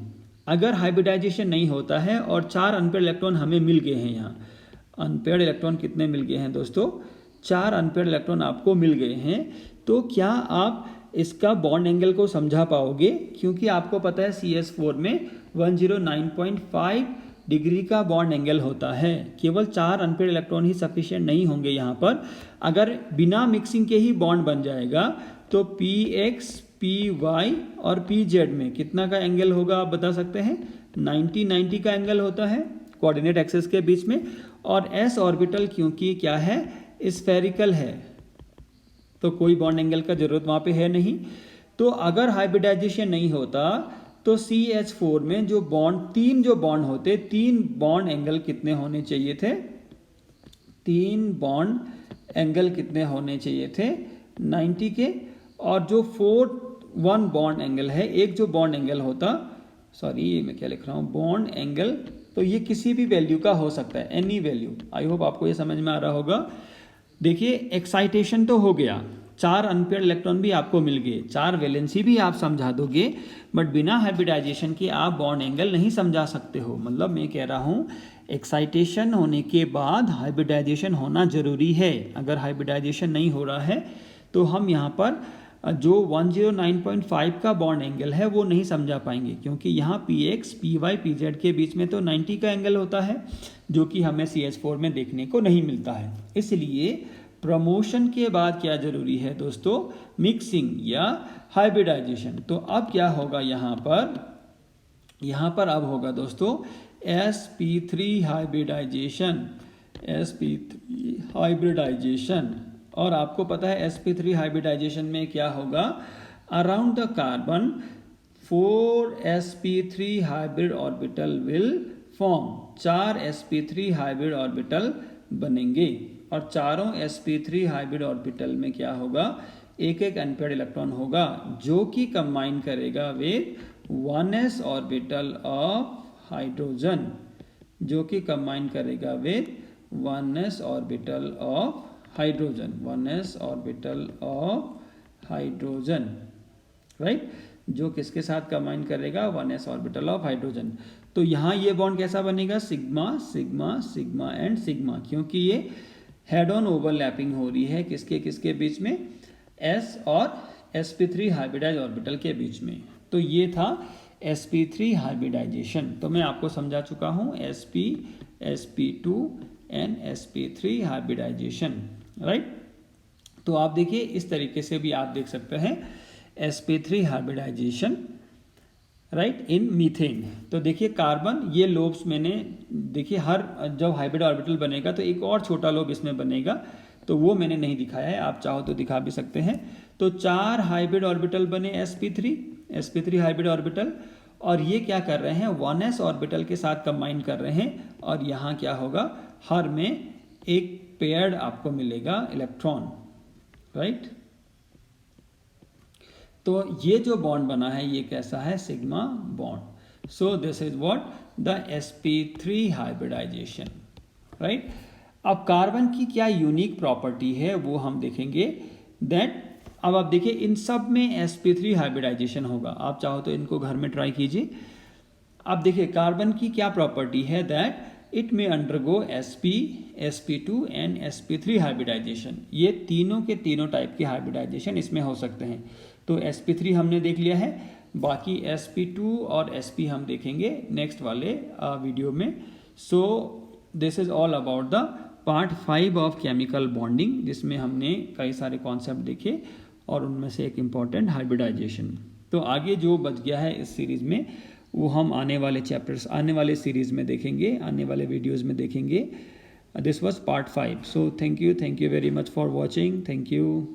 Speaker 1: अगर हाइब्रिडाइजेशन नहीं होता है और 4 अनपेयर्ड इलेक्ट्रॉन हमें मिल गए हैं, यहाँ अनपेयर्ड इलेक्ट्रॉन कितने मिल गए हैं दोस्तों? 4 अनपेयर्ड इलेक्ट्रॉन आपको मिल गए हैं, तो क्या आप इसका बॉन्ड एंगल को समझा पाओगे? क्योंकि आपको पता है CH4 में 109.5 डिग्री का बॉन्ड एंगल होता है। केवल 4 अनपेयर्ड इलेक्ट्रॉन ही सफिशिएंट नहीं होंगे यहाँ पर। अगर बिना मिक्सिंग के ही बॉन्ड बन जाएगा तो PX, PY और PZ में कितना का एंगल होगा आप बता सकते हैं? 90 का एंगल होता है कोऑर्डिनेट एक्सिस के बीच में। और S ऑर्बिटल क्योंकि क्या है? स्फेरिकल है, तो कोई बॉन्ड एंगल का जरूरत वहाँ पे है नहीं। तो अगर हाइब्रिडाइजेशन नहीं होता तो CH4 में जो बॉन्ड, 3 जो बॉन्ड होते, 3 बॉन्ड एंगल कितने होने चाहिए थे? 3 बॉन्ड एंगल कितने होने चाहिए थे? 90 के। और जो 1 बॉन्ड एंगल है, एक जो बॉन्ड एंगल होता, सॉरी ये मैं क्या लिख रहा हूँ, बॉन्ड एंगल, तो ये किसी भी वैल्यू का हो सकता है, एनी वैल्यू। आई होप आपको ये समझ में आ रहा होगा। देखिए एक्साइटेशन तो हो गया, 4 अनपेयर्ड इलेक्ट्रॉन भी आपको मिल गए, 4 वैलेंसी भी आप समझा दोगे, बट बिना हाइब्रिडाइजेशन के आप बॉन्ड एंगल नहीं समझा सकते हो। मतलब मैं कह रहा हूँ एक्साइटेशन होने के बाद हाइब्रिडाइजेशन होना ज़रूरी है। अगर हाइब्रिडाइजेशन नहीं हो रहा है तो हम यहाँ पर जो 109.5 का बॉन्ड एंगल है वो नहीं समझा पाएंगे, क्योंकि यहाँ PX, PY, PZ के बीच में तो 90 का एंगल होता है, जो कि हमें CH4 में देखने को नहीं मिलता है। इसलिए प्रमोशन के बाद क्या जरूरी है दोस्तों? मिक्सिंग या हाइब्रिडाइजेशन। तो अब क्या होगा यहाँ पर अब होगा दोस्तों sp3 हाइब्रिडाइजेशन, sp3 हाइब्रिडाइजेशन। और आपको पता है sp3 हाइब्रिडाइजेशन में क्या होगा? Around the carbon 4 sp3 hybrid orbital will form. 4 sp3 hybrid orbital बनेंगे और चारों sp3 हाइब्रिड ऑर्बिटल में क्या होगा? एक एक अनपेयर्ड इलेक्ट्रॉन होगा, जो कि कंबाइन करेगा with 1s orbital of hydrogen, जो कि कंबाइन करेगा with 1s orbital of hydrogen, 1s orbital of hydrogen, right, जो किसके साथ कंबाइन करेगा? 1s orbital of hydrogen. तो यहाँ ये बॉन्ड कैसा बनेगा? Sigma sigma sigma and sigma, क्योंकि ये हेड ऑन ओवरलैपिंग हो रही है किसके किसके बीच में? S और sp3 हाइब्रिडाइज ऑर्बिटल के बीच में। तो ये था sp3 हाइब्रिडाइजेशन। तो मैं आपको समझा चुका हूँ sp, sp2 and sp3 hybridization, right. तो आप देखिए इस तरीके से भी आप देख सकते हैं sp3 हाइब्रिडाइजेशन, राइट, इन मीथेन। तो देखिए कार्बन, ये लोब्स मैंने, देखिए हर जब हाइब्रिड ऑर्बिटल बनेगा तो एक और छोटा लोब इसमें बनेगा, तो वो मैंने नहीं दिखाया है, आप चाहो तो दिखा भी सकते हैं। तो 4 हाइब्रिड ऑर्बिटल बने sp3 हाइब्रिड ऑर्बिटल, और ये क्या कर रहे हैं? 1s ऑर्बिटल के साथ कंबाइन कर रहे हैं, और यहाँ क्या होगा? हर में एक पेयर्ड आपको मिलेगा इलेक्ट्रॉन, राइट। तो ये जो बॉन्ड बना है ये कैसा है? Sigma bond. So this is what? The sp3 hybridization, right. अब कार्बन की क्या यूनिक प्रॉपर्टी है वो हम देखेंगे। दैट अब आप देखिए इन सब में sp3 हाइब्रिडाइजेशन होगा, आप चाहो तो इनको घर में ट्राई कीजिए। अब देखिए कार्बन की क्या प्रॉपर्टी है? That it may undergo sp, sp2 and sp3 hybridization. ये तीनों के तीनों टाइप के हाइब्रिडाइजेशन इसमें हो सकते हैं। तो sp3 हमने देख लिया है, बाकी sp2 और sp हम देखेंगे नेक्स्ट वाले वीडियो में। सो this is all about the part 5 of chemical bonding, जिसमें हमने कई सारे कॉन्सेप्ट देखे और उनमें से एक इम्पॉर्टेंट हाइब्रिडाइजेशन। तो आगे जो बच गया है इस सीरीज़ में वो हम आने वाले चैप्टर्स, आने वाले सीरीज़ में देखेंगे, आने वाले वीडियोज़ में देखेंगे। This was part 5। So thank you very much for watching. Thank you.